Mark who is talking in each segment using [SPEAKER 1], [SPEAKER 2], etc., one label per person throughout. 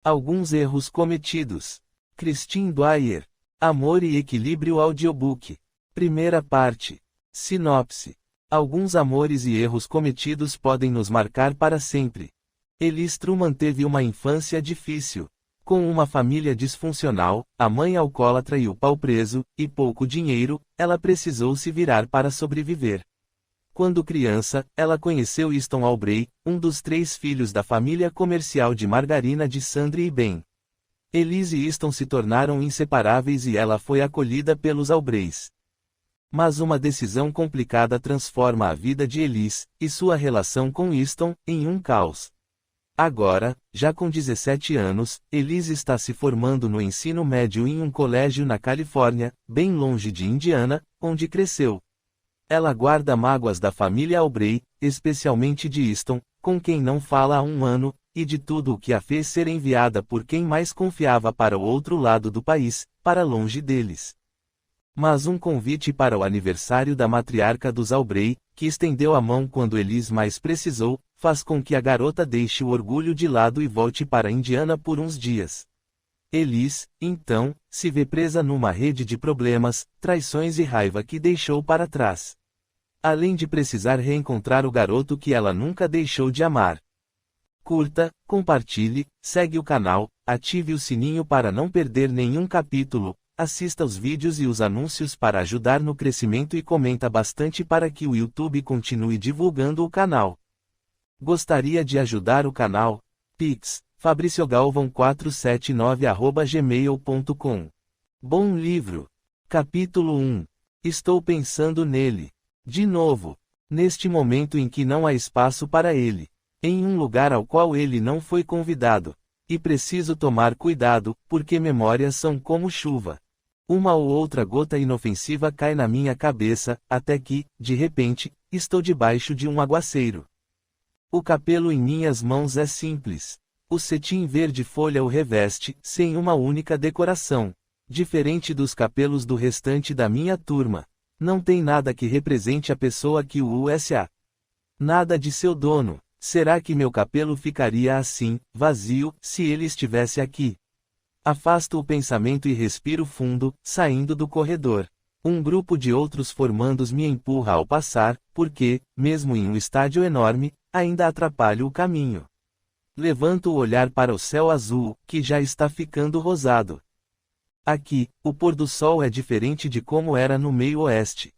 [SPEAKER 1] Alguns erros cometidos. Christine Dwyer. Amor e Equilíbrio Audiobook. Primeira parte. Sinopse. Alguns amores e erros cometidos podem nos marcar para sempre. Elis Truman teve uma infância difícil. Com uma família disfuncional, a mãe alcoólatra e o pau preso, e pouco dinheiro, ela precisou se virar para sobreviver. Quando criança, ela conheceu Easton Aubrey, um dos 3 filhos da família comercial de margarina de Sandra e Ben. Elis e Easton se tornaram inseparáveis e ela foi acolhida pelos Aubreys. Mas uma decisão complicada transforma a vida de Elis, e sua relação com Easton, em um caos. Agora, já com 17 anos, Elis está se formando no ensino médio em um colégio na Califórnia, bem longe de Indiana, onde cresceu. Ela guarda mágoas da família Aubrey, especialmente de Easton, com quem não fala há um ano, e de tudo o que a fez ser enviada por quem mais confiava para o outro lado do país, para longe deles. Mas um convite para o aniversário da matriarca dos Aubrey, que estendeu a mão quando Elis mais precisou, faz com que a garota deixe o orgulho de lado e volte para Indiana por uns dias. Elis, então, se vê presa numa rede de problemas, traições e raiva que deixou para trás. Além de precisar reencontrar o garoto que ela nunca deixou de amar. Curta, compartilhe, segue o canal, ative o sininho para não perder nenhum capítulo, assista os vídeos e os anúncios para ajudar no crescimento e comenta bastante para que o YouTube continue divulgando o canal. Gostaria de ajudar o canal? Pix, fabriciogalvão479@gmail.com. Bom livro. Capítulo 1. Estou pensando nele. De novo. Neste momento em que não há espaço para ele. Em um lugar ao qual ele não foi convidado. E preciso tomar cuidado, porque memórias são como chuva. Uma ou outra gota inofensiva cai na minha cabeça, até que, de repente, estou debaixo de um aguaceiro. O capelo em minhas mãos é simples. O cetim verde folha o reveste, sem uma única decoração. Diferente dos capelos do restante da minha turma. Não tem nada que represente a pessoa que o USA. Nada de seu dono. Será que meu capelo ficaria assim, vazio, se ele estivesse aqui? Afasto o pensamento e respiro fundo, saindo do corredor. Um grupo de outros formandos me empurra ao passar, porque, mesmo em um estádio enorme, ainda atrapalho o caminho. Levanto o olhar para o céu azul, que já está ficando rosado. Aqui, o pôr do sol é diferente de como era no meio oeste.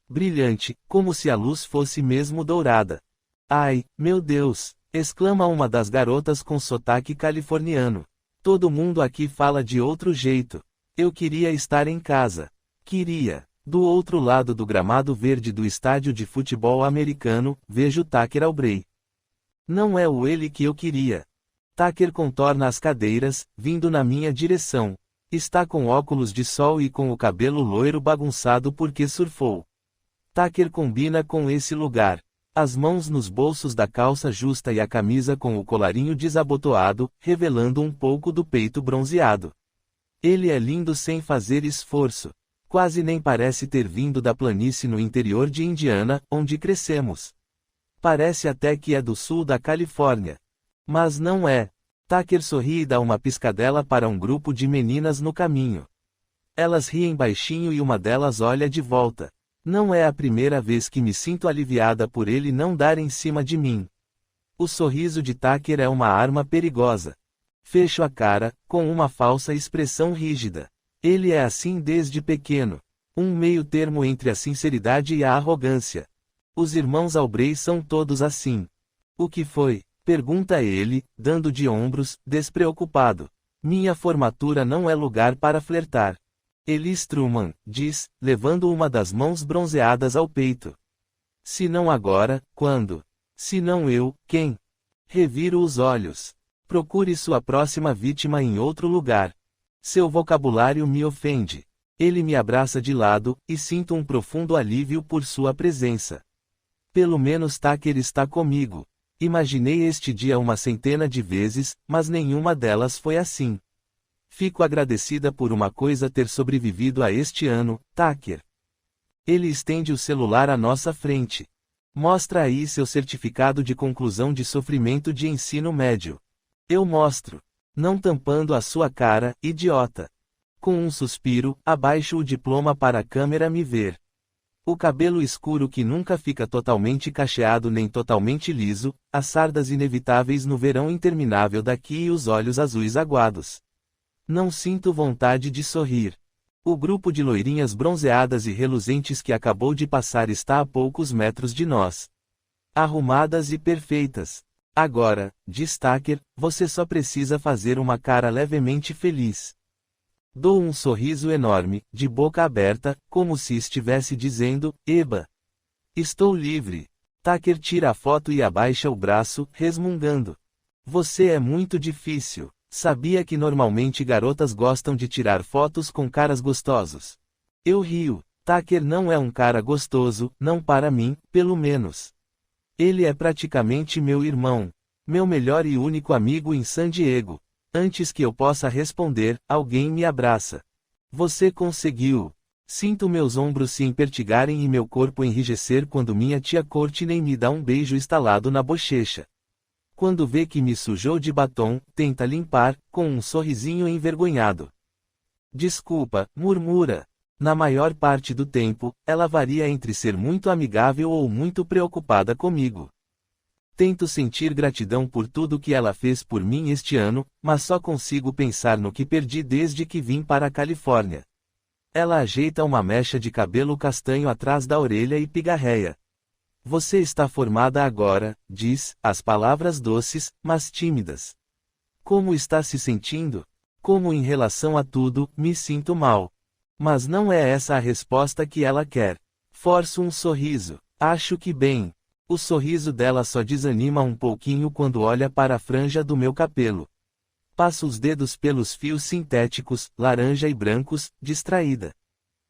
[SPEAKER 1] Brilhante, como se a luz fosse mesmo dourada. Ai, meu Deus! Exclama uma das garotas com sotaque californiano. Todo mundo aqui fala de outro jeito. Eu queria estar em casa. Queria. Do outro lado do gramado verde do estádio de futebol americano, vejo Tucker Aubrey. Não é o ele que eu queria. Tucker contorna as cadeiras, vindo na minha direção. Está com óculos de sol e com o cabelo loiro bagunçado porque surfou. Tucker combina com esse lugar. As mãos nos bolsos da calça justa e a camisa com o colarinho desabotoado, revelando um pouco do peito bronzeado. Ele é lindo sem fazer esforço. Quase nem parece ter vindo da planície no interior de Indiana, onde crescemos. Parece até que é do sul da Califórnia. Mas não é. Tucker sorri e dá uma piscadela para um grupo de meninas no caminho. Elas riem baixinho e uma delas olha de volta. Não é a primeira vez que me sinto aliviada por ele não dar em cima de mim. O sorriso de Tucker é uma arma perigosa. Fecho a cara, com uma falsa expressão rígida. Ele é assim desde pequeno. Um meio termo entre a sinceridade e a arrogância. Os irmãos Aubrey são todos assim. O que foi? Pergunta ele, dando de ombros, despreocupado. Minha formatura não é lugar para flertar. Elis Truman, diz, levando uma das mãos bronzeadas ao peito. Se não agora, quando? Se não eu, quem? Reviro os olhos. Procure sua próxima vítima em outro lugar. Seu vocabulário me ofende. Ele me abraça de lado, e sinto um profundo alívio por sua presença. Pelo menos Tucker está comigo. Imaginei este dia uma centena de vezes, mas nenhuma delas foi assim. Fico agradecida por uma coisa ter sobrevivido a este ano, Tucker. Ele estende o celular à nossa frente. Mostra aí seu certificado de conclusão de sofrimento de ensino médio. Eu mostro. Não tampando a sua cara, idiota. Com um suspiro, abaixo o diploma para a câmera me ver. O cabelo escuro que nunca fica totalmente cacheado nem totalmente liso, as sardas inevitáveis no verão interminável daqui e os olhos azuis aguados. Não sinto vontade de sorrir. O grupo de loirinhas bronzeadas e reluzentes que acabou de passar está a poucos metros de nós. Arrumadas e perfeitas. Agora, diz Tucker, você só precisa fazer uma cara levemente feliz. Dou um sorriso enorme, de boca aberta, como se estivesse dizendo, eba! Estou livre. Tucker tira a foto e abaixa o braço, resmungando. Você é muito difícil. Sabia que normalmente garotas gostam de tirar fotos com caras gostosos. Eu rio. Tucker não é um cara gostoso, não para mim, pelo menos. Ele é praticamente meu irmão. Meu melhor e único amigo em San Diego. Antes que eu possa responder, alguém me abraça. Você conseguiu. Sinto meus ombros se empertigarem e meu corpo enrijecer quando minha tia Courtney me dá um beijo estalado na bochecha. Quando vê que me sujou de batom, tenta limpar, com um sorrisinho envergonhado. Desculpa, murmura. Na maior parte do tempo, ela varia entre ser muito amigável ou muito preocupada comigo. Tento sentir gratidão por tudo que ela fez por mim este ano, mas só consigo pensar no que perdi desde que vim para a Califórnia. Ela ajeita uma mecha de cabelo castanho atrás da orelha e pigarreia. Você está formada agora, diz, as palavras doces, mas tímidas. Como está se sentindo? Como em relação a tudo, me sinto mal. Mas não é essa a resposta que ela quer. Forço um sorriso. Acho que bem. O sorriso dela só desanima um pouquinho quando olha para a franja do meu cabelo. Passo os dedos pelos fios sintéticos, laranja e brancos, distraída.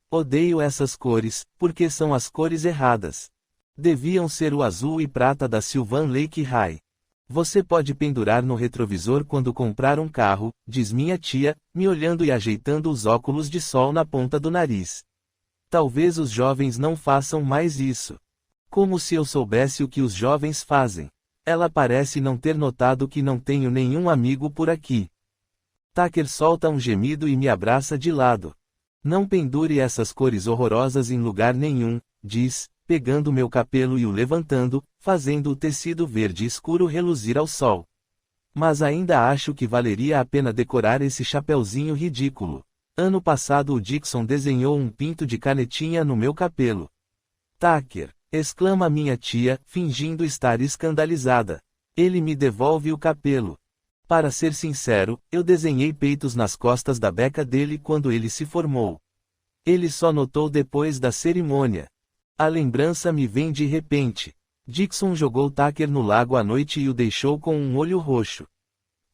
[SPEAKER 1] Odeio essas cores, porque são as cores erradas. Deviam ser o azul e prata da Sylvan Lake High. Você pode pendurar no retrovisor quando comprar um carro, diz minha tia, me olhando e ajeitando os óculos de sol na ponta do nariz. Talvez os jovens não façam mais isso. Como se eu soubesse o que os jovens fazem. Ela parece não ter notado que não tenho nenhum amigo por aqui. Tucker solta um gemido e me abraça de lado. Não pendure essas cores horrorosas em lugar nenhum, diz, pegando meu cabelo e o levantando, fazendo o tecido verde escuro reluzir ao sol. Mas ainda acho que valeria a pena decorar esse chapeuzinho ridículo. Ano passado o Dixon desenhou um pinto de canetinha no meu cabelo. Tucker! Exclama minha tia, fingindo estar escandalizada. Ele me devolve o cabelo. Para ser sincero, eu desenhei peitos nas costas da beca dele quando ele se formou. Ele só notou depois da cerimônia. A lembrança me vem de repente. Dixon jogou Tucker no lago à noite e o deixou com um olho roxo.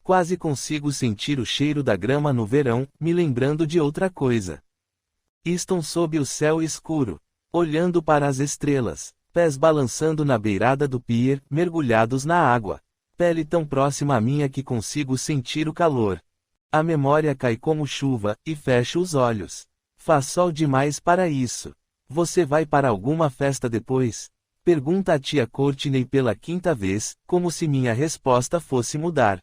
[SPEAKER 1] Quase consigo sentir o cheiro da grama no verão, me lembrando de outra coisa. Estão sob o céu escuro. Olhando para as estrelas, pés balançando na beirada do pier, mergulhados na água. Pele tão próxima à minha que consigo sentir o calor. A memória cai como chuva, e fecho os olhos. Faz sol demais para isso. Você vai para alguma festa depois? Pergunta a tia Courtney pela quinta vez, como se minha resposta fosse mudar.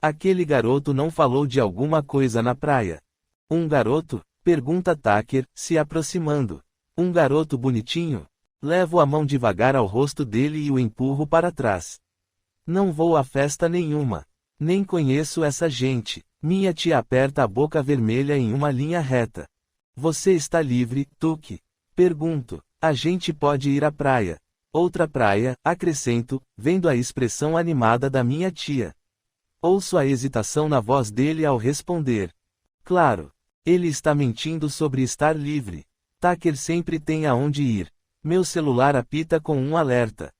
[SPEAKER 1] Aquele garoto não falou de alguma coisa na praia. Um garoto? Pergunta Tucker, se aproximando. Um garoto bonitinho? Levo a mão devagar ao rosto dele e o empurro para trás. Não vou a festa nenhuma. Nem conheço essa gente. Minha tia aperta a boca vermelha em uma linha reta. Você está livre, Tuck? Pergunto. A gente pode ir à praia. Outra praia, acrescento, vendo a expressão animada da minha tia. Ouço a hesitação na voz dele ao responder. Claro. Ele está mentindo sobre estar livre. Tucker sempre tem aonde ir. Meu celular apita com um alerta.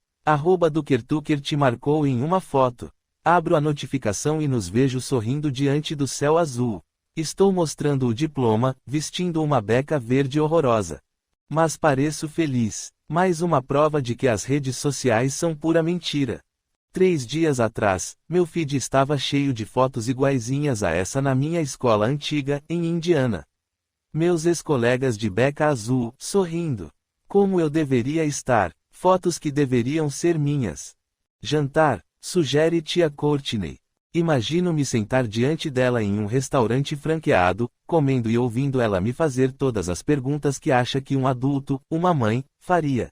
[SPEAKER 1] @Tucker te marcou em uma foto. Abro a notificação e nos vejo sorrindo diante do céu azul. Estou mostrando o diploma, vestindo uma beca verde horrorosa. Mas pareço feliz. Mais uma prova de que as redes sociais são pura mentira. 3 dias atrás, meu feed estava cheio de fotos iguaizinhas a essa na minha escola antiga, em Indiana. Meus ex-colegas de beca azul, sorrindo. Como eu deveria estar. Fotos que deveriam ser minhas. Jantar, sugere tia Courtney. Imagino-me sentar diante dela em um restaurante franqueado, comendo e ouvindo ela me fazer todas as perguntas que acha que um adulto, uma mãe, faria.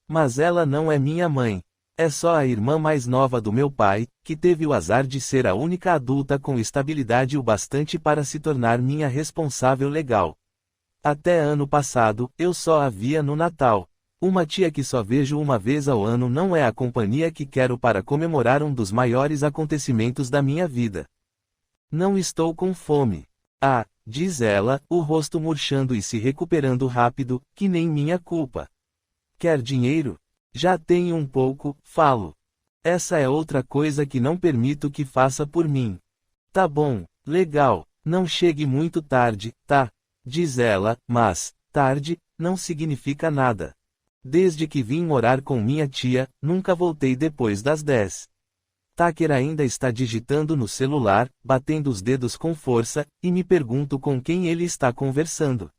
[SPEAKER 1] Mas ela não é minha mãe. É só a irmã mais nova do meu pai, que teve o azar de ser a única adulta com estabilidade o bastante para se tornar minha responsável legal. Até ano passado, eu só a via no Natal. Uma tia que só vejo uma vez ao ano não é a companhia que quero para comemorar um dos maiores acontecimentos da minha vida. Não estou com fome. Ah, diz ela, o rosto murchando e se recuperando rápido, que nem minha culpa. Quer dinheiro? Já tenho um pouco, falo. Essa é outra coisa que não permito que faça por mim. Tá bom, legal, não chegue muito tarde, tá? Diz ela, mas, tarde, não significa nada. Desde que vim morar com minha tia, nunca voltei depois das 10. Tucker ainda está digitando no celular, batendo os dedos com força, e me pergunto com quem ele está conversando.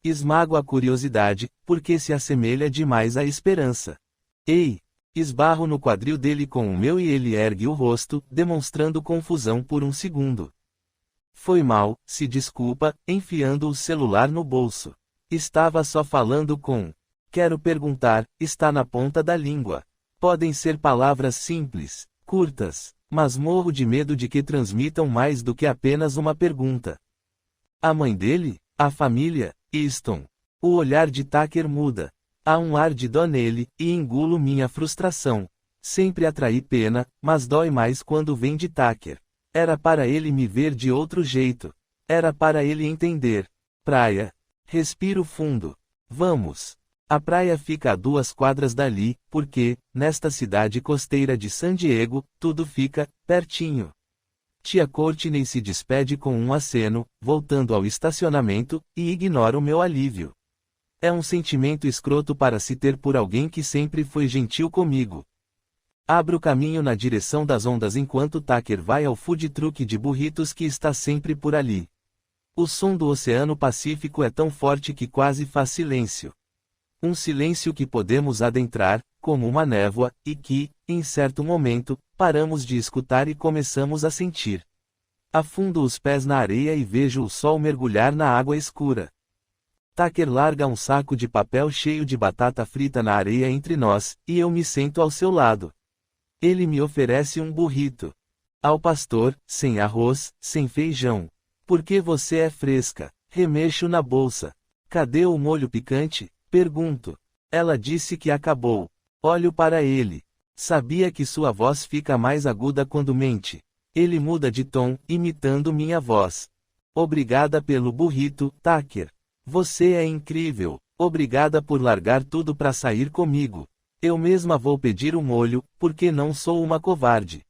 [SPEAKER 1] Esmago a curiosidade, porque se assemelha demais à esperança. Ei! Esbarro no quadril dele com o meu e ele ergue o rosto, demonstrando confusão por um segundo. Foi mal, se desculpa, enfiando o celular no bolso. Estava só falando com. Quero perguntar, está na ponta da língua. Podem ser palavras simples, curtas, mas morro de medo de que transmitam mais do que apenas uma pergunta. A mãe dele? A família? Easton. O olhar de Tucker muda. Há um ar de dó nele, e engulo minha frustração. Sempre atraí pena, mas dói mais quando vem de Tucker. Era para ele me ver de outro jeito. Era para ele entender. Praia. Respiro fundo. Vamos. A praia fica a 2 quadras dali, porque, nesta cidade costeira de San Diego, tudo fica pertinho. Tia Courtney se despede com um aceno, voltando ao estacionamento, e ignora o meu alívio. É um sentimento escroto para se ter por alguém que sempre foi gentil comigo. Abro caminho na direção das ondas enquanto Tucker vai ao food truck de burritos que está sempre por ali. O som do Oceano Pacífico é tão forte que quase faz silêncio. Um silêncio que podemos adentrar, como uma névoa, e que, em certo momento, paramos de escutar e começamos a sentir. Afundo os pés na areia e vejo o sol mergulhar na água escura. Tucker larga um saco de papel cheio de batata frita na areia entre nós, e eu me sento ao seu lado. Ele me oferece um burrito. Ao pastor, sem arroz, sem feijão. Porque você é fresca. Remexo na bolsa. Cadê o molho picante? Pergunto. Ela disse que acabou. Olho para ele. Sabia que sua voz fica mais aguda quando mente. Ele muda de tom, imitando minha voz. Obrigada pelo burrito, Tucker. Você é incrível. Obrigada por largar tudo para sair comigo. Eu mesma vou pedir o molho, porque não sou uma covarde.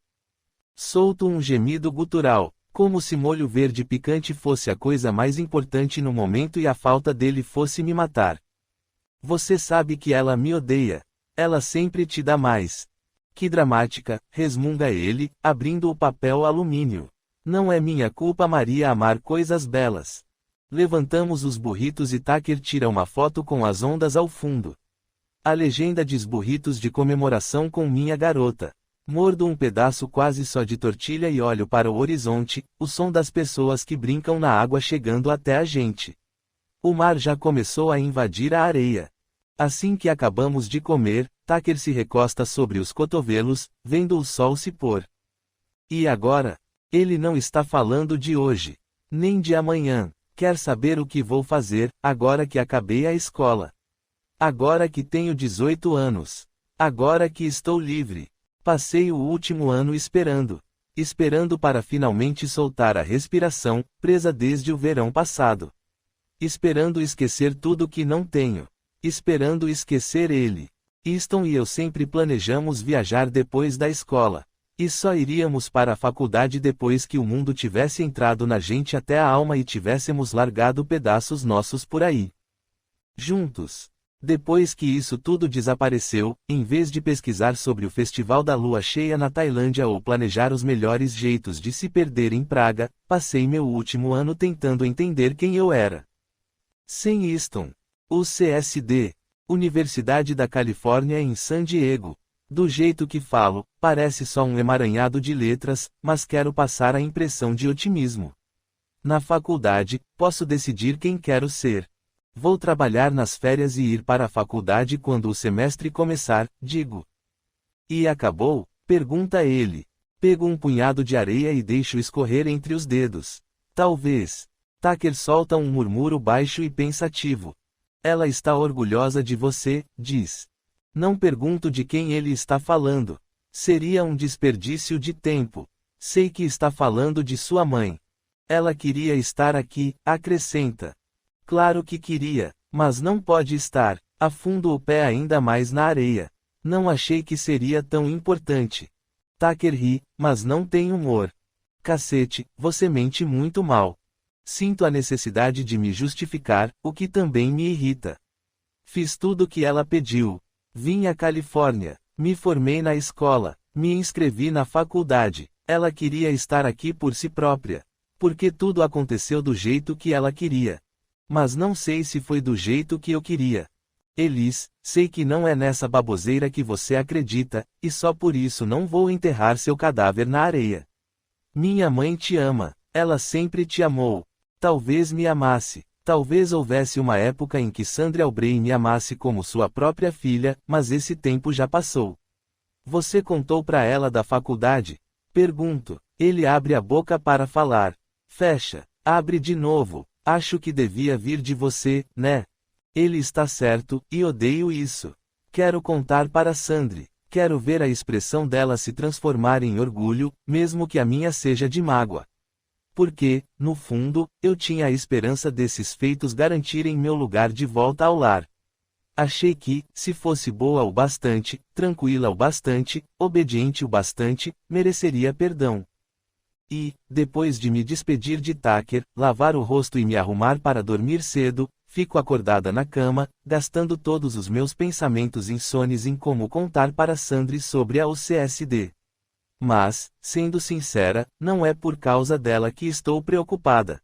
[SPEAKER 1] Solto um gemido gutural, como se molho verde picante fosse a coisa mais importante no momento e a falta dele fosse me matar. Você sabe que ela me odeia. Ela sempre te dá mais. Que dramática, resmunga ele, abrindo o papel alumínio. Não é minha culpa Maria amar coisas belas. Levantamos os burritos e Tucker tira uma foto com as ondas ao fundo. A legenda diz burritos de comemoração com minha garota. Mordo um pedaço quase só de tortilha e olho para o horizonte, o som das pessoas que brincam na água chegando até a gente. O mar já começou a invadir a areia. Assim que acabamos de comer, Tucker se recosta sobre os cotovelos, vendo o sol se pôr. E agora? Ele não está falando de hoje. Nem de amanhã. Quer saber o que vou fazer, agora que acabei a escola. Agora que tenho 18 anos. Agora que estou livre. Passei o último ano esperando. Esperando para finalmente soltar a respiração, presa desde o verão passado. Esperando esquecer tudo que não tenho. Esperando esquecer ele. Easton e eu sempre planejamos viajar depois da escola. E só iríamos para a faculdade depois que o mundo tivesse entrado na gente até a alma e tivéssemos largado pedaços nossos por aí. Juntos. Depois que isso tudo desapareceu, em vez de pesquisar sobre o Festival da Lua Cheia na Tailândia ou planejar os melhores jeitos de se perder em Praga, passei meu último ano tentando entender quem eu era. Sem Easton. UCSD. Universidade da Califórnia em San Diego. Do jeito que falo, parece só um emaranhado de letras, mas quero passar a impressão de otimismo. Na faculdade, posso decidir quem quero ser. Vou trabalhar nas férias e ir para a faculdade quando o semestre começar, digo. E acabou? Pergunta ele. Pego um punhado de areia e deixo escorrer entre os dedos. Talvez. Tucker solta um murmúrio baixo e pensativo. Ela está orgulhosa de você, diz. Não pergunto de quem ele está falando. Seria um desperdício de tempo. Sei que está falando de sua mãe. Ela queria estar aqui, acrescenta. Claro que queria, mas não pode estar. Afundo o pé ainda mais na areia. Não achei que seria tão importante. Tucker ri, mas não tem humor. Cacete, você mente muito mal. Sinto a necessidade de me justificar, o que também me irrita. Fiz tudo o que ela pediu. Vim à Califórnia. Me formei na escola. Me inscrevi na faculdade. Ela queria estar aqui por si própria. Porque tudo aconteceu do jeito que ela queria. Mas não sei se foi do jeito que eu queria. Elis, sei que não é nessa baboseira que você acredita, e só por isso não vou enterrar seu cadáver na areia. Minha mãe te ama. Ela sempre te amou. Talvez me amasse. Talvez houvesse uma época em que Sandra Albrey me amasse como sua própria filha, mas esse tempo já passou. Você contou para ela da faculdade? Pergunto. Ele abre a boca para falar. Fecha. Abre de novo. Acho que devia vir de você, né? Ele está certo, e odeio isso. Quero contar para Sandra. Quero ver a expressão dela se transformar em orgulho, mesmo que a minha seja de mágoa. Porque, no fundo, eu tinha a esperança desses feitos garantirem meu lugar de volta ao lar. Achei que, se fosse boa o bastante, tranquila o bastante, obediente o bastante, mereceria perdão. E, depois de me despedir de Tucker, lavar o rosto e me arrumar para dormir cedo, fico acordada na cama, gastando todos os meus pensamentos insones em como contar para Sandra sobre a UCSD. Mas, sendo sincera, não é por causa dela que estou preocupada.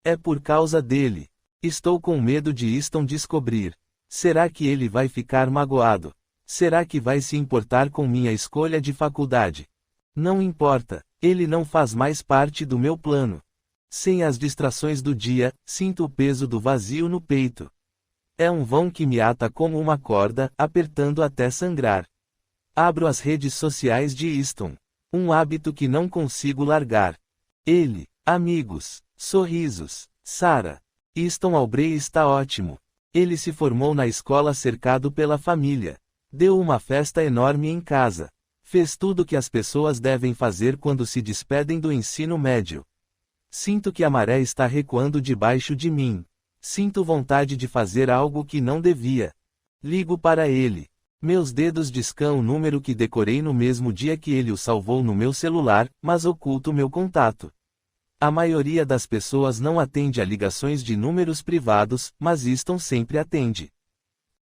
[SPEAKER 1] É por causa dele. Estou com medo de Easton descobrir. Será que ele vai ficar magoado? Será que vai se importar com minha escolha de faculdade? Não importa, ele não faz mais parte do meu plano. Sem as distrações do dia, sinto o peso do vazio no peito. É um vão que me ata como uma corda, apertando até sangrar. Abro as redes sociais de Easton. Um hábito que não consigo largar. Ele, amigos, sorrisos, Sarah. Easton Albrey está ótimo. Ele se formou na escola cercado pela família. Deu uma festa enorme em casa. Fez tudo o que as pessoas devem fazer quando se despedem do ensino médio. Sinto que a maré está recuando debaixo de mim. Sinto vontade de fazer algo que não devia. Ligo para ele. Meus dedos discam o número que decorei no mesmo dia que ele o salvou no meu celular, mas oculto meu contato. A maioria das pessoas não atende a ligações de números privados, mas Easton sempre atende.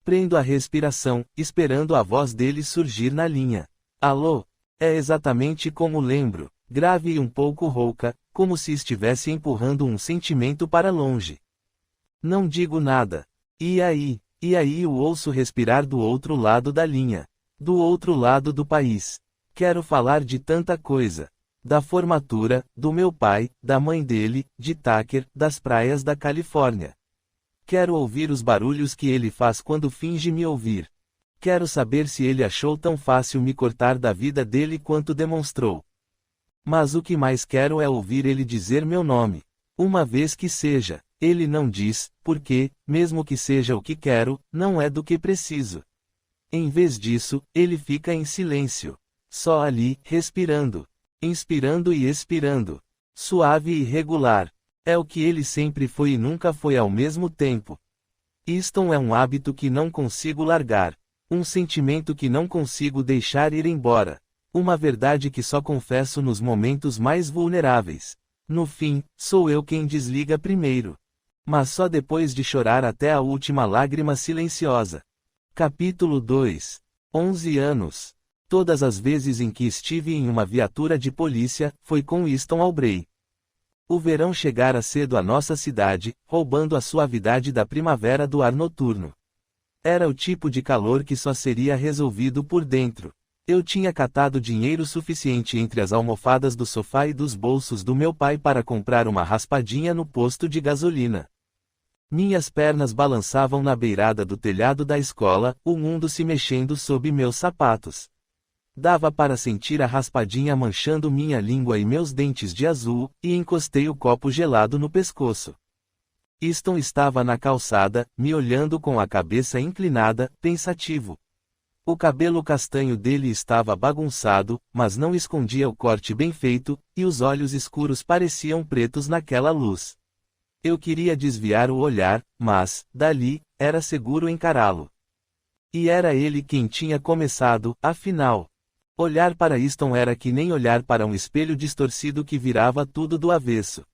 [SPEAKER 1] Prendo a respiração, esperando a voz dele surgir na linha. Alô? É exatamente como lembro, grave e um pouco rouca, como se estivesse empurrando um sentimento para longe. Não digo nada. E aí? E aí o ouço respirar do outro lado da linha. Do outro lado do país. Quero falar de tanta coisa. Da formatura, do meu pai, da mãe dele, de Tucker, das praias da Califórnia. Quero ouvir os barulhos que ele faz quando finge me ouvir. Quero saber se ele achou tão fácil me cortar da vida dele quanto demonstrou. Mas o que mais quero é ouvir ele dizer meu nome. Uma vez que seja. Ele não diz, porque, mesmo que seja o que quero, não é do que preciso. Em vez disso, ele fica em silêncio. Só ali, respirando. Inspirando e expirando. Suave e regular. É o que ele sempre foi e nunca foi ao mesmo tempo. Easton é um hábito que não consigo largar. Um sentimento que não consigo deixar ir embora. Uma verdade que só confesso nos momentos mais vulneráveis. No fim, sou eu quem desliga primeiro. Mas só depois de chorar até a última lágrima silenciosa. Capítulo 2. 11 anos. Todas as vezes em que estive em uma viatura de polícia, foi com Easton Albrey. O verão chegara cedo à nossa cidade, roubando a suavidade da primavera do ar noturno. Era o tipo de calor que só seria resolvido por dentro. Eu tinha catado dinheiro suficiente entre as almofadas do sofá e dos bolsos do meu pai para comprar uma raspadinha no posto de gasolina. Minhas pernas balançavam na beirada do telhado da escola, o mundo se mexendo sob meus sapatos. Dava para sentir a raspadinha manchando minha língua e meus dentes de azul, e encostei o copo gelado no pescoço. Easton estava na calçada, me olhando com a cabeça inclinada, pensativo. O cabelo castanho dele estava bagunçado, mas não escondia o corte bem feito, e os olhos escuros pareciam pretos naquela luz. Eu queria desviar o olhar, mas, dali, era seguro encará-lo. E era ele quem tinha começado, afinal. Olhar para Easton era que nem olhar para um espelho distorcido que virava tudo do avesso.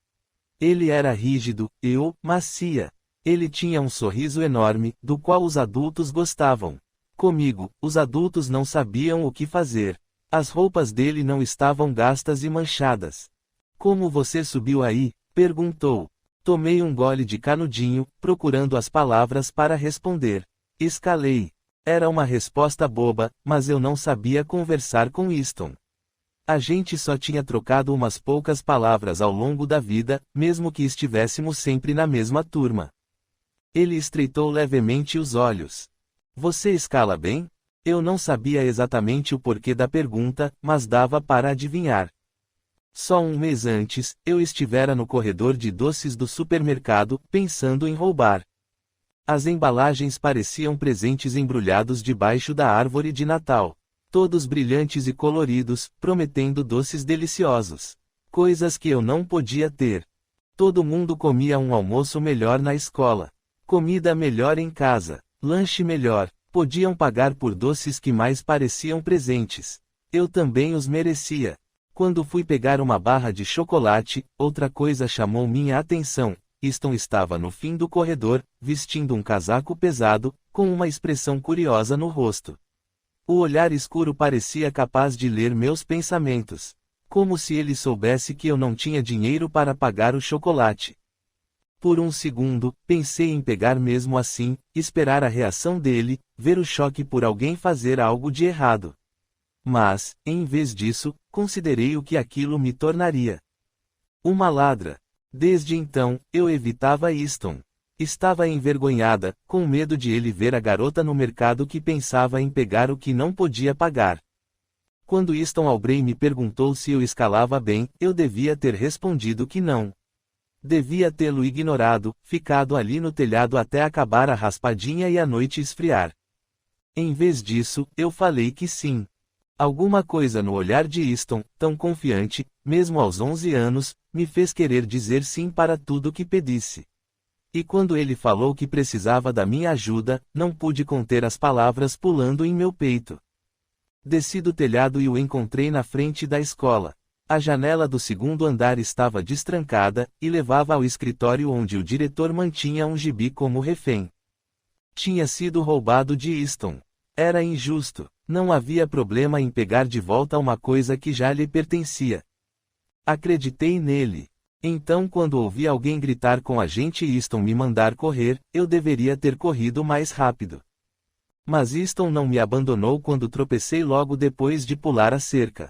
[SPEAKER 1] Ele era rígido, eu, macia. Ele tinha um sorriso enorme, do qual os adultos gostavam. Comigo, os adultos não sabiam o que fazer. As roupas dele não estavam gastas e manchadas. Como você subiu aí? Perguntou. Tomei um gole de canudinho, procurando as palavras para responder. Escalei. Era uma resposta boba, mas eu não sabia conversar com Easton. A gente só tinha trocado umas poucas palavras ao longo da vida, mesmo que estivéssemos sempre na mesma turma. Ele estreitou levemente os olhos. Você escala bem? Eu não sabia exatamente o porquê da pergunta, mas dava para adivinhar. Só um mês antes, eu estivera no corredor de doces do supermercado, pensando em roubar. As embalagens pareciam presentes embrulhados debaixo da árvore de Natal. Todos brilhantes e coloridos, prometendo doces deliciosos. Coisas que eu não podia ter. Todo mundo comia um almoço melhor na escola. Comida melhor em casa. Lanche melhor. Podiam pagar por doces que mais pareciam presentes. Eu também os merecia. Quando fui pegar uma barra de chocolate, outra coisa chamou minha atenção. Easton estava no fim do corredor, vestindo um casaco pesado, com uma expressão curiosa no rosto. O olhar escuro parecia capaz de ler meus pensamentos. Como se ele soubesse que eu não tinha dinheiro para pagar o chocolate. Por um segundo, pensei em pegar mesmo assim, esperar a reação dele, ver o choque por alguém fazer algo de errado. Mas, em vez disso, considerei o que aquilo me tornaria. Uma ladra. Desde então, eu evitava Easton. Estava envergonhada, com medo de ele ver a garota no mercado que pensava em pegar o que não podia pagar. Quando Easton Albray me perguntou se eu escalava bem, eu devia ter respondido que não. Devia tê-lo ignorado, ficado ali no telhado até acabar a raspadinha e a noite esfriar. Em vez disso, eu falei que sim. Alguma coisa no olhar de Easton, tão confiante, mesmo aos 11 anos, me fez querer dizer sim para tudo que pedisse. E quando ele falou que precisava da minha ajuda, não pude conter as palavras pulando em meu peito. Desci do telhado e o encontrei na frente da escola. A janela do segundo andar estava destrancada, e levava ao escritório onde o diretor mantinha um gibi como refém. Tinha sido roubado de Easton. Era injusto. Não havia problema em pegar de volta uma coisa que já lhe pertencia. Acreditei nele. Então quando ouvi alguém gritar com a gente e Easton me mandar correr, eu deveria ter corrido mais rápido. Mas Easton não me abandonou quando tropecei logo depois de pular a cerca.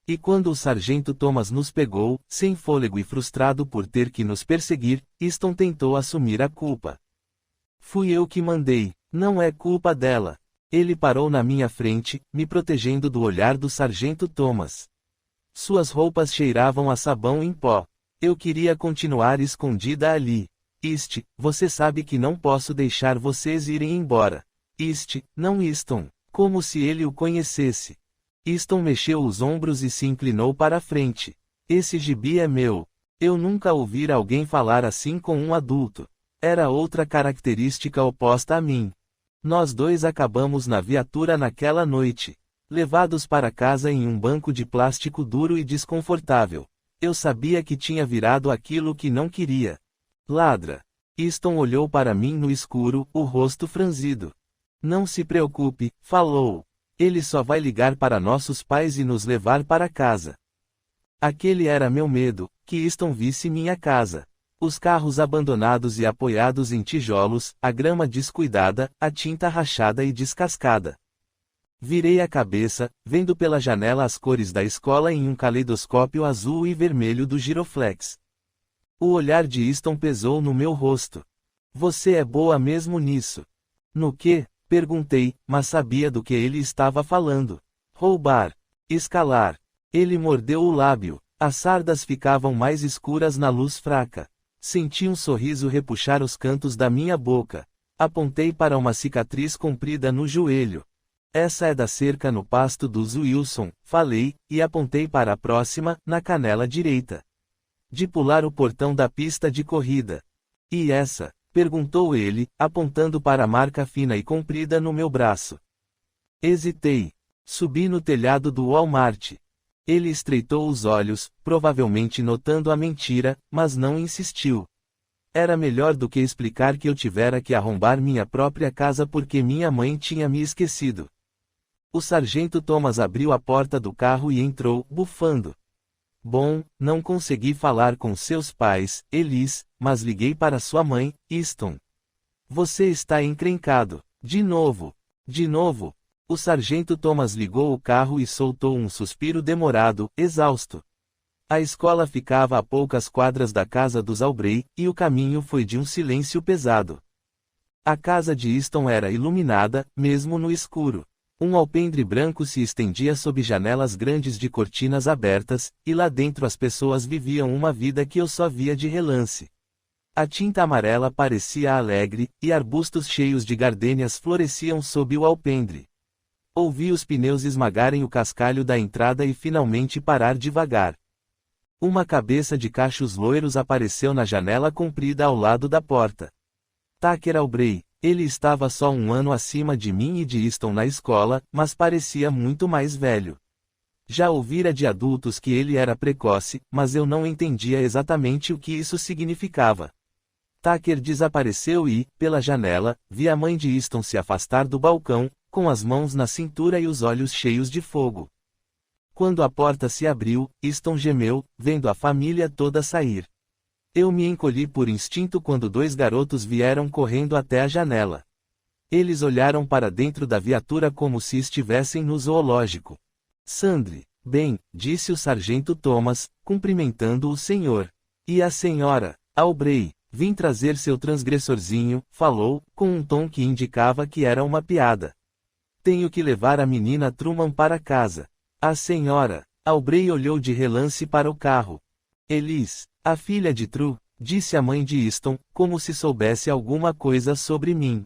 [SPEAKER 1] E quando o sargento Thomas nos pegou, sem fôlego e frustrado por ter que nos perseguir, Easton tentou assumir a culpa. Fui eu que mandei, não é culpa dela. Ele parou na minha frente, me protegendo do olhar do sargento Thomas. Suas roupas cheiravam a sabão em pó. Eu queria continuar escondida ali. Você sabe que não posso deixar vocês irem embora. Não Easton, como se ele o conhecesse. Easton mexeu os ombros e se inclinou para a frente. Esse gibi é meu. Eu nunca ouvi alguém falar assim com um adulto. Era outra característica oposta a mim. Nós dois acabamos na viatura naquela noite. Levados para casa em um banco de plástico duro e desconfortável. Eu sabia que tinha virado aquilo que não queria. Ladra. Easton olhou para mim no escuro, o rosto franzido. Não se preocupe, falou. Ele só vai ligar para nossos pais e nos levar para casa. Aquele era meu medo, que Easton visse minha casa. Os carros abandonados e apoiados em tijolos, a grama descuidada, a tinta rachada e descascada. Virei a cabeça, vendo pela janela as cores da escola em um caleidoscópio azul e vermelho do giroflex. O olhar de Easton pesou no meu rosto. Você é boa mesmo nisso. No quê? Perguntei, mas sabia do que ele estava falando. Roubar. Escalar. Ele mordeu o lábio. As sardas ficavam mais escuras na luz fraca. Senti um sorriso repuxar os cantos da minha boca. Apontei para uma cicatriz comprida no joelho. Essa é da cerca no pasto dos Wilson, falei, e apontei para a próxima, na canela direita. De pular o portão da pista de corrida. E essa? Perguntou ele, apontando para a marca fina e comprida no meu braço. Hesitei. Subi no telhado do Walmart. Ele estreitou os olhos, provavelmente notando a mentira, mas não insistiu. Era melhor do que explicar que eu tivera que arrombar minha própria casa porque minha mãe tinha me esquecido. O sargento Thomas abriu a porta do carro e entrou, bufando. Bom, não consegui falar com seus pais, Elise, mas liguei para sua mãe, Easton. Você está encrencado. De novo. De novo. O sargento Thomas ligou o carro e soltou um suspiro demorado, exausto. A escola ficava a poucas quadras da casa dos Aubrey, e o caminho foi de um silêncio pesado. A casa de Easton era iluminada, mesmo no escuro. Um alpendre branco se estendia sob janelas grandes de cortinas abertas, e lá dentro as pessoas viviam uma vida que eu só via de relance. A tinta amarela parecia alegre, e arbustos cheios de gardênias floresciam sob o alpendre. Ouvi os pneus esmagarem o cascalho da entrada e finalmente parar devagar. Uma cabeça de cachos loiros apareceu na janela comprida ao lado da porta. Tucker Aubrey. Ele estava só um ano acima de mim e de Easton na escola, mas parecia muito mais velho. Já ouvira de adultos que ele era precoce, mas eu não entendia exatamente o que isso significava. Tucker desapareceu e, pela janela, vi a mãe de Easton se afastar do balcão, com as mãos na cintura e os olhos cheios de fogo. Quando a porta se abriu, Easton gemeu, vendo a família toda sair. Eu me encolhi por instinto quando dois garotos vieram correndo até a janela. Eles olharam para dentro da viatura como se estivessem no zoológico. Sandri, bem, disse o sargento Thomas, cumprimentando o senhor. E a senhora, Aubrey, vim trazer seu transgressorzinho, falou, com um tom que indicava que era uma piada. Tenho que levar a menina Truman para casa. A senhora, Aubrey olhou de relance para o carro. Elise, a filha de True, disse a mãe de Easton, como se soubesse alguma coisa sobre mim.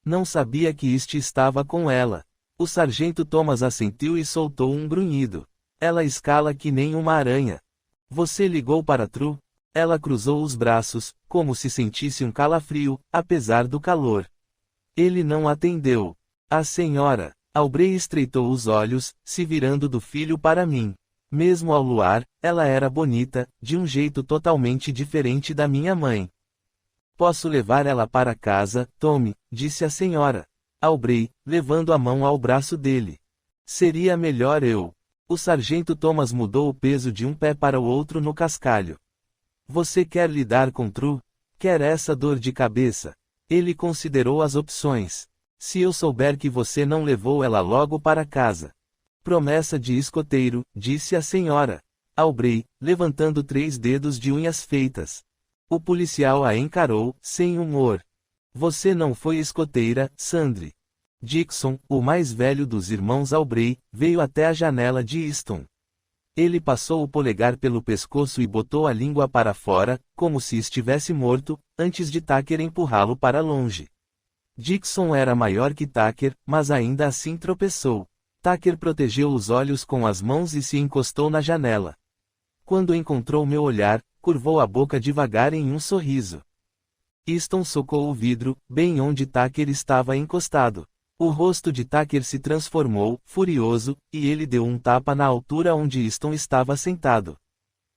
[SPEAKER 1] Não sabia que este estava com ela. O sargento Thomas assentiu e soltou um grunhido. Ela escala que nem uma aranha. Você ligou para True? Ela cruzou os braços, como se sentisse um calafrio, apesar do calor. Ele não atendeu. A senhora, Aubrey estreitou os olhos, se virando do filho para mim. Mesmo ao luar, ela era bonita, de um jeito totalmente diferente da minha mãe. Posso levar ela para casa, Tommy, disse a senhora Aubrey, levando a mão ao braço dele. Seria melhor eu. O sargento Thomas mudou o peso de um pé para o outro no cascalho. Você quer lidar com True? Quer essa dor de cabeça? Ele considerou as opções. Se eu souber que você não levou ela logo para casa. Promessa de escoteiro, disse a senhora Aubrey, levantando 3 dedos de unhas feitas. O policial a encarou, sem humor. Você não foi escoteira, Sandri. Dixon, o mais velho dos irmãos Aubrey, veio até a janela de Easton. Ele passou o polegar pelo pescoço e botou a língua para fora, como se estivesse morto, antes de Tucker empurrá-lo para longe. Dixon era maior que Tucker, mas ainda assim tropeçou. Tucker protegeu os olhos com as mãos e se encostou na janela. Quando encontrou meu olhar, curvou a boca devagar em um sorriso. Easton socou o vidro, bem onde Tucker estava encostado. O rosto de Tucker se transformou, furioso, e ele deu um tapa na altura onde Easton estava sentado.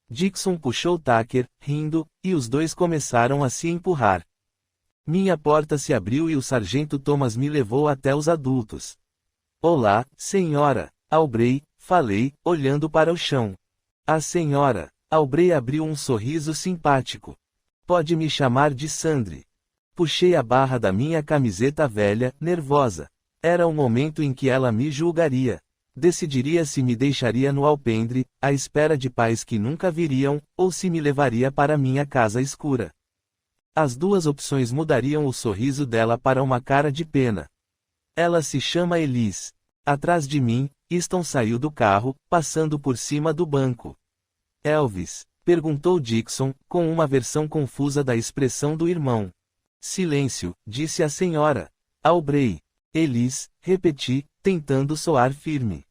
[SPEAKER 1] Dixon puxou Tucker, rindo, e os dois começaram a se empurrar. Minha porta se abriu e o sargento Thomas me levou até os adultos. Olá, senhora Aubrey, falei, olhando para o chão. A senhora Aubrey abriu um sorriso simpático. Pode me chamar de Sandri. Puxei a barra da minha camiseta velha, nervosa. Era o momento em que ela me julgaria. Decidiria se me deixaria no alpendre, à espera de pais que nunca viriam, ou se me levaria para minha casa escura. As duas opções mudariam o sorriso dela para uma cara de pena. Ela se chama Elise. Atrás de mim, Easton saiu do carro, passando por cima do banco. Elvis? Perguntou Dixon, com uma versão confusa da expressão do irmão. Silêncio, disse a senhora Aubrey. Elise, repeti, tentando soar firme.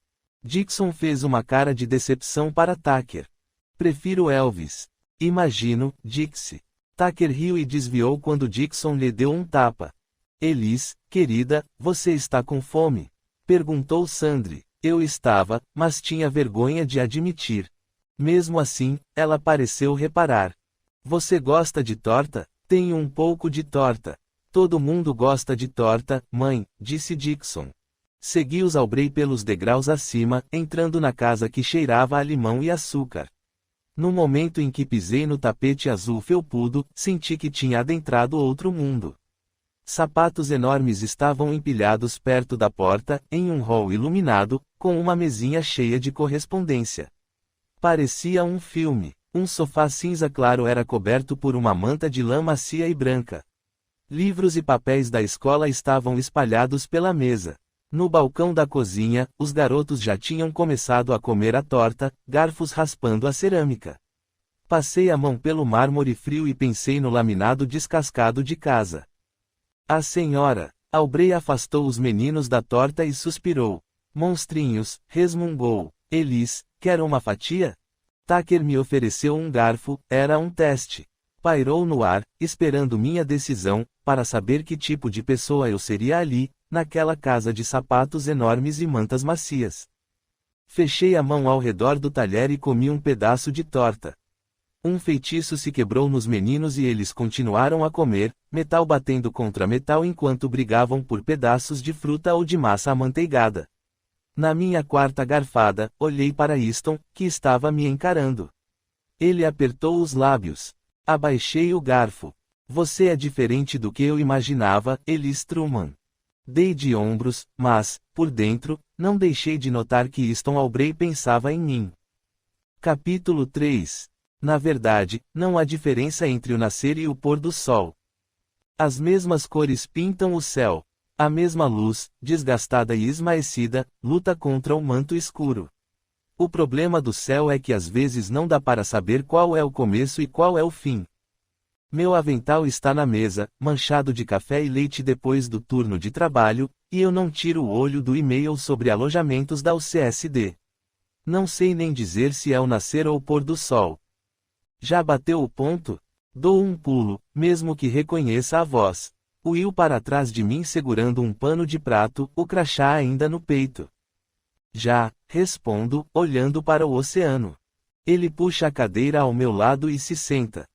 [SPEAKER 1] Dixon fez uma cara de decepção para Tucker. Prefiro Elvis. Imagino, disse. Tucker riu e desviou quando Dixon lhe deu um tapa. Elise, querida, você está com fome? Perguntou Sandry. Eu estava, mas tinha vergonha de admitir. Mesmo assim, ela pareceu reparar. Você gosta de torta? Tenho um pouco de torta. Todo mundo gosta de torta, mãe, disse Dixon. Segui os Aubrey pelos degraus acima, entrando na casa que cheirava a limão e açúcar. No momento em que pisei no tapete azul felpudo, senti que tinha adentrado outro mundo. Sapatos enormes estavam empilhados perto da porta, em um hall iluminado, com uma mesinha cheia de correspondência. Parecia um filme. Um sofá cinza claro era coberto por uma manta de lã macia e branca. Livros e papéis da escola estavam espalhados pela mesa. No balcão da cozinha, os garotos já tinham começado a comer a torta, garfos raspando a cerâmica. Passei a mão pelo mármore frio e pensei no laminado descascado de casa. A senhora Aubrey afastou os meninos da torta e suspirou. Monstrinhos, resmungou. Elise, quer uma fatia? Tucker me ofereceu um garfo, era um teste. Pairou no ar, esperando minha decisão, para saber que tipo de pessoa eu seria ali, naquela casa de sapatos enormes e mantas macias. Fechei a mão ao redor do talher e comi um pedaço de torta. Um feitiço se quebrou nos meninos e eles continuaram a comer, metal batendo contra metal enquanto brigavam por pedaços de fruta ou de massa amanteigada. Na minha quarta garfada, olhei para Easton, que estava me encarando. Ele apertou os lábios. Abaixei o garfo. Você é diferente do que eu imaginava, Elise Truman. Dei de ombros, mas, por dentro, não deixei de notar que Easton Aubrey pensava em mim. Capítulo 3. Na verdade, não há diferença entre o nascer e o pôr do sol. As mesmas cores pintam o céu. A mesma luz, desgastada e esmaecida, luta contra o manto escuro. O problema do céu é que às vezes não dá para saber qual é o começo e qual é o fim. Meu avental está na mesa, manchado de café e leite depois do turno de trabalho, e eu não tiro o olho do e-mail sobre alojamentos da UCSD. Não sei nem dizer se é o nascer ou o pôr do sol. Já bateu o ponto? Dou um pulo, mesmo que reconheça a voz. Will para trás de mim segurando um pano de prato, o crachá ainda no peito. Já, respondo, olhando para o oceano. Ele puxa a cadeira ao meu lado e se senta.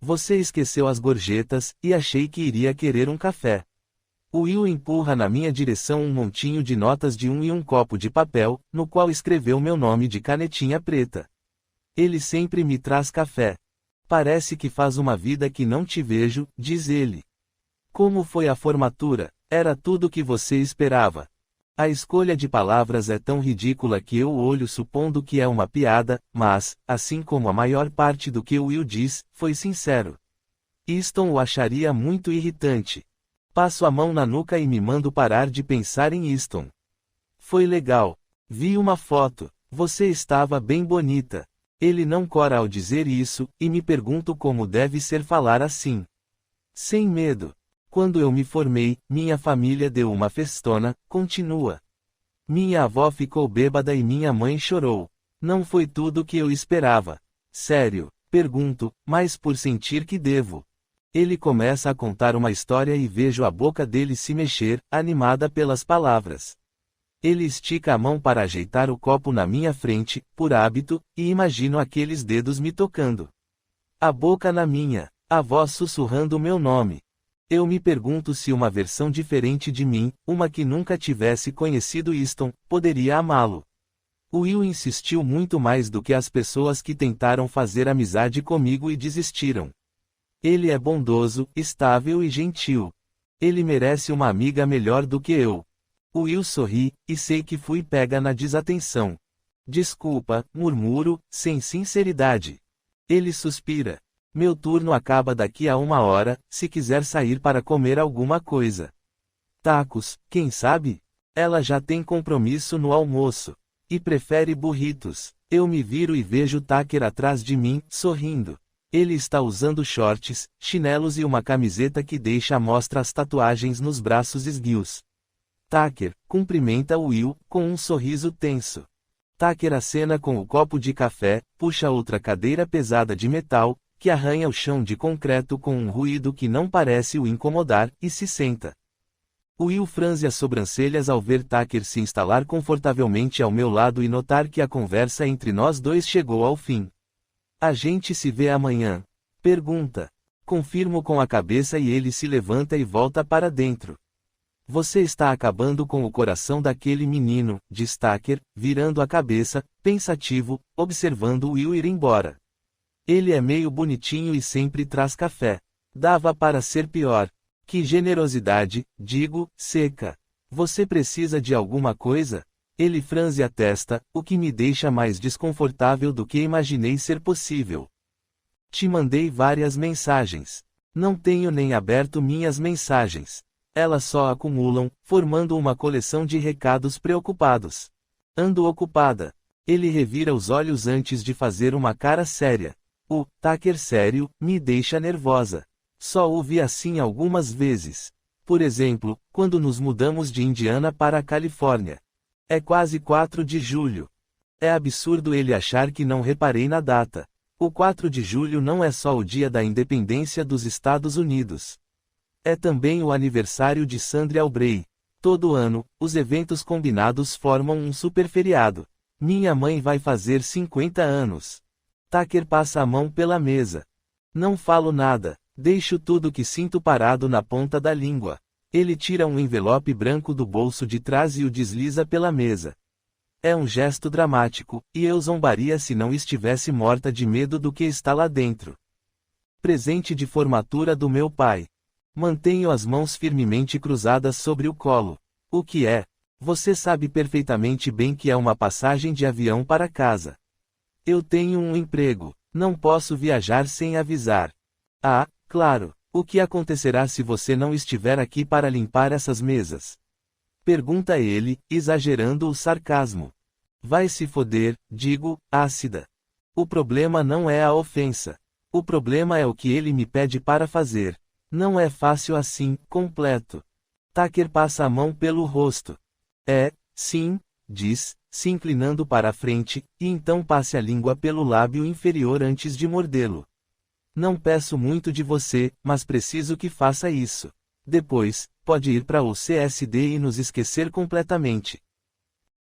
[SPEAKER 1] Você esqueceu as gorjetas, e achei que iria querer um café. Will empurra na minha direção um montinho de notas de e um copo de papel, no qual escreveu meu nome de canetinha preta. Ele sempre me traz café. Parece que faz uma vida que não te vejo, diz ele. Como foi a formatura? Era tudo o que você esperava. A escolha de palavras é tão ridícula que eu olho supondo que é uma piada, mas, assim como a maior parte do que Will diz, foi sincero. Easton o acharia muito irritante. Passo a mão na nuca e me mando parar de pensar em Easton. Foi legal. Vi uma foto. Você estava bem bonita. Ele não cora ao dizer isso, e me pergunto como deve ser falar assim. Sem medo. Quando eu me formei, minha família deu uma festona, continua. Minha avó ficou bêbada e minha mãe chorou. Não foi tudo o que eu esperava. Sério, pergunto, mas por sentir que devo. Ele começa a contar uma história e vejo a boca dele se mexer, animada pelas palavras. Ele estica a mão para ajeitar o copo na minha frente, por hábito, e imagino aqueles dedos me tocando. A boca na minha, a voz sussurrando o meu nome. Eu me pergunto se uma versão diferente de mim, uma que nunca tivesse conhecido Easton, poderia amá-lo. Will insistiu muito mais do que as pessoas que tentaram fazer amizade comigo e desistiram. Ele é bondoso, estável e gentil. Ele merece uma amiga melhor do que eu. Will sorri, e sei que fui pega na desatenção. Desculpa, murmuro, sem sinceridade. Ele suspira. Meu turno acaba daqui a 1 hora, se quiser sair para comer alguma coisa. Tacos, quem sabe? Ela já tem compromisso no almoço. E prefere burritos. Eu me viro e vejo Tucker atrás de mim, sorrindo. Ele está usando shorts, chinelos e uma camiseta que deixa à mostra as tatuagens nos braços esguios. Tucker cumprimenta Will, com um sorriso tenso. Tucker acena com o copo de café, puxa outra cadeira pesada de metal, que arranha o chão de concreto com um ruído que não parece o incomodar, e se senta. Will franze as sobrancelhas ao ver Tucker se instalar confortavelmente ao meu lado e notar que a conversa entre nós dois chegou ao fim. A gente se vê amanhã? Pergunta. Confirmo com a cabeça e ele se levanta e volta para dentro. Você está acabando com o coração daquele menino, diz Tucker, virando a cabeça, pensativo, observando Will ir embora. Ele é meio bonitinho e sempre traz café. Dava para ser pior. Que generosidade, digo, seca. Você precisa de alguma coisa? Ele franze a testa, o que me deixa mais desconfortável do que imaginei ser possível. Te mandei várias mensagens. Não tenho nem aberto minhas mensagens. Elas só acumulam, formando uma coleção de recados preocupados. Ando ocupada. Ele revira os olhos antes de fazer uma cara séria. O Tucker sério me deixa nervosa. Só o vi assim algumas vezes. Por exemplo, quando nos mudamos de Indiana para a Califórnia. É quase 4 de julho. É absurdo ele achar que não reparei na data. O 4 de julho não é só o dia da independência dos Estados Unidos. É também o aniversário de Sandra Albrey. Todo ano, os eventos combinados formam um super feriado. Minha mãe vai fazer 50 anos. Tucker passa a mão pela mesa. Não falo nada. Deixo tudo que sinto parado na ponta da língua. Ele tira um envelope branco do bolso de trás e o desliza pela mesa. É um gesto dramático, e eu zombaria se não estivesse morta de medo do que está lá dentro. Presente de formatura do meu pai. Mantenho as mãos firmemente cruzadas sobre o colo. O que é? Você sabe perfeitamente bem que é uma passagem de avião para casa. Eu tenho um emprego. Não posso viajar sem avisar. Ah, claro. O que acontecerá se você não estiver aqui para limpar essas mesas? Pergunta ele, exagerando o sarcasmo. Vai se foder, digo, ácida. O problema não é a ofensa. O problema é o que ele me pede para fazer. Não é fácil assim, completo. Tucker passa a mão pelo rosto. É, sim, diz, se inclinando para a frente, e então passe a língua pelo lábio inferior antes de mordê-lo. Não peço muito de você, mas preciso que faça isso. Depois, pode ir para o CSD e nos esquecer completamente.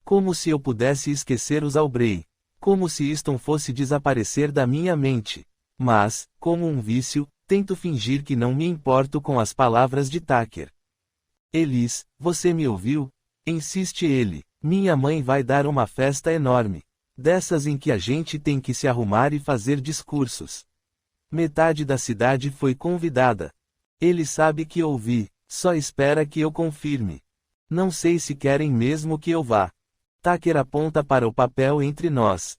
[SPEAKER 1] Como se eu pudesse esquecer os Albrey. Como se isto fosse desaparecer da minha mente. Mas, como um vício, tento fingir que não me importo com as palavras de Tucker. Elis, você me ouviu? Insiste ele. Minha mãe vai dar uma festa enorme. Dessas em que a gente tem que se arrumar e fazer discursos. Metade da cidade foi convidada. Ele sabe que ouvi, só espera que eu confirme. Não sei se querem mesmo que eu vá. Tucker aponta para o papel entre nós.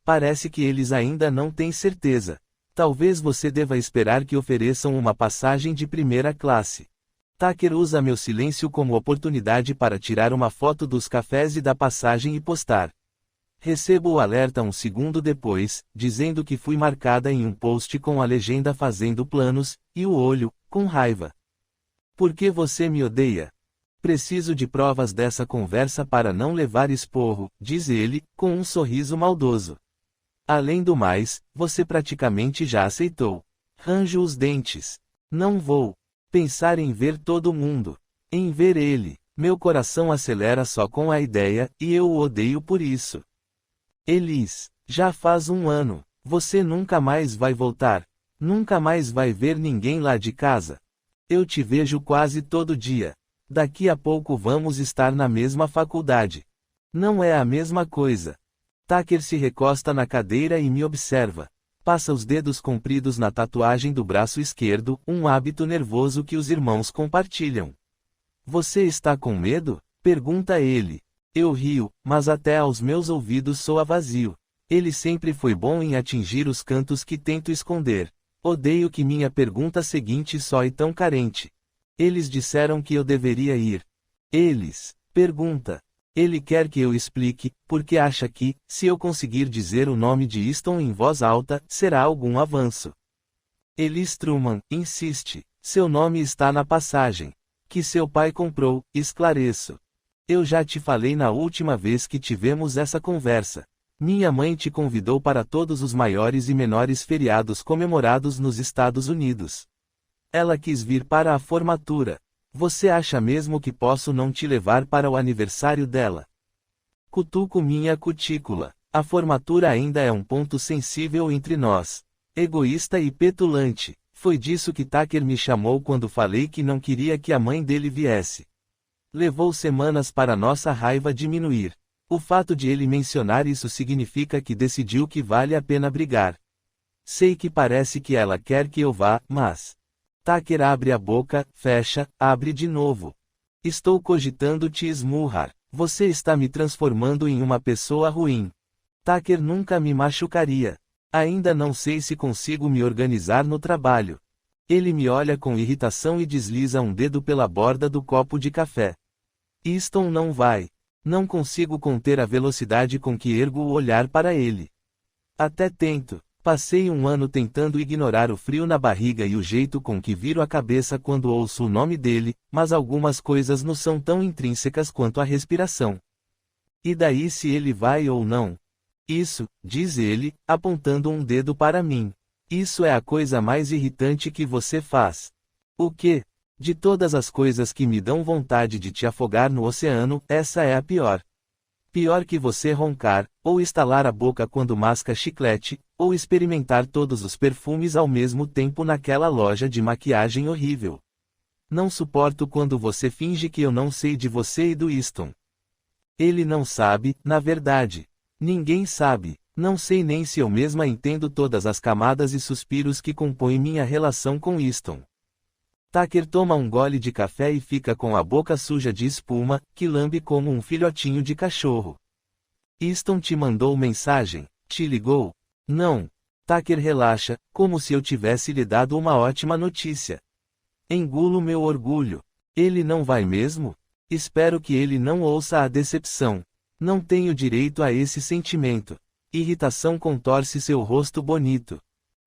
[SPEAKER 1] Parece que eles ainda não têm certeza. Talvez você deva esperar que ofereçam uma passagem de primeira classe. Tucker usa meu silêncio como oportunidade para tirar uma foto dos cafés e da passagem e postar. Recebo o alerta um segundo depois, dizendo que fui marcada em um post com a legenda fazendo planos, e o olho, com raiva. Por que você me odeia? Preciso de provas dessa conversa para não levar esporro, diz ele, com um sorriso maldoso. Além do mais, você praticamente já aceitou. Ranjo os dentes. Não vou pensar em ver todo mundo. Em ver ele. Meu coração acelera só com a ideia, e eu o odeio por isso. Elis, já faz 1 ano. Você nunca mais vai voltar. Nunca mais vai ver ninguém lá de casa. Eu te vejo quase todo dia. Daqui a pouco vamos estar na mesma faculdade. Não é a mesma coisa. Tucker se recosta na cadeira e me observa. Passa os dedos compridos na tatuagem do braço esquerdo, um hábito nervoso que os irmãos compartilham. Você está com medo? Pergunta ele. Eu rio, mas até aos meus ouvidos soa vazio. Ele sempre foi bom em atingir os cantos que tento esconder. Odeio que minha pergunta seguinte soe tão carente. Eles disseram que eu deveria ir. Eles. Pergunta. Ele quer que eu explique, porque acha que, se eu conseguir dizer o nome de Easton em voz alta, será algum avanço. Elis Truman, insiste. Seu nome está na passagem. Que seu pai comprou, esclareço. Eu já te falei na última vez que tivemos essa conversa. Minha mãe te convidou para todos os maiores e menores feriados comemorados nos Estados Unidos. Ela quis vir para a formatura. Você acha mesmo que posso não te levar para o aniversário dela? Cutuco minha cutícula. A formatura ainda é um ponto sensível entre nós. Egoísta e petulante. Foi disso que Tucker me chamou quando falei que não queria que a mãe dele viesse. Levou semanas para nossa raiva diminuir. O fato de ele mencionar isso significa que decidiu que vale a pena brigar. Sei que parece que ela quer que eu vá, mas... Tucker abre a boca, fecha, abre de novo. Estou cogitando te esmurrar. Você está me transformando em uma pessoa ruim. Tucker nunca me machucaria. Ainda não sei se consigo me organizar no trabalho. Ele me olha com irritação e desliza um dedo pela borda do copo de café. Easton não vai. Não consigo conter a velocidade com que ergo o olhar para ele. Até tento. Passei um ano tentando ignorar o frio na barriga e o jeito com que viro a cabeça quando ouço o nome dele, mas algumas coisas nos são tão intrínsecas quanto a respiração. E daí se ele vai ou não? Isso, diz ele, apontando um dedo para mim. Isso é a coisa mais irritante que você faz. O quê? De todas as coisas que me dão vontade de te afogar no oceano, essa é a pior. Pior que você roncar, ou estalar a boca quando masca chiclete, ou experimentar todos os perfumes ao mesmo tempo naquela loja de maquiagem horrível. Não suporto quando você finge que eu não sei de você e do Easton. Ele não sabe, na verdade. Ninguém sabe. Não sei nem se eu mesma entendo todas as camadas e suspiros que compõem minha relação com Easton. Tucker toma um gole de café e fica com a boca suja de espuma, que lambe como um filhotinho de cachorro. Easton te mandou mensagem? Te ligou? Não. Tucker relaxa, como se eu tivesse lhe dado uma ótima notícia. Engulo meu orgulho. Ele não vai mesmo? Espero que ele não ouça a decepção. Não tenho direito a esse sentimento. Irritação contorce seu rosto bonito.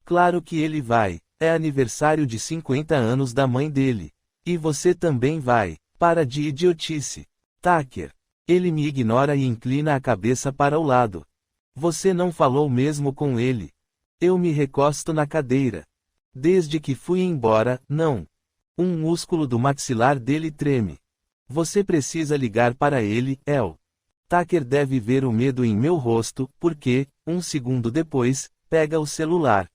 [SPEAKER 1] Claro que ele vai. É aniversário de 50 anos da mãe dele. E você também vai. Para de idiotice. Tucker. Ele me ignora e inclina a cabeça para o lado. Você não falou mesmo com ele. Eu me recosto na cadeira. Desde que fui embora, não. Um músculo do maxilar dele treme. Você precisa ligar para ele, El. Tucker deve ver o medo em meu rosto, porque, um segundo depois, pega o celular.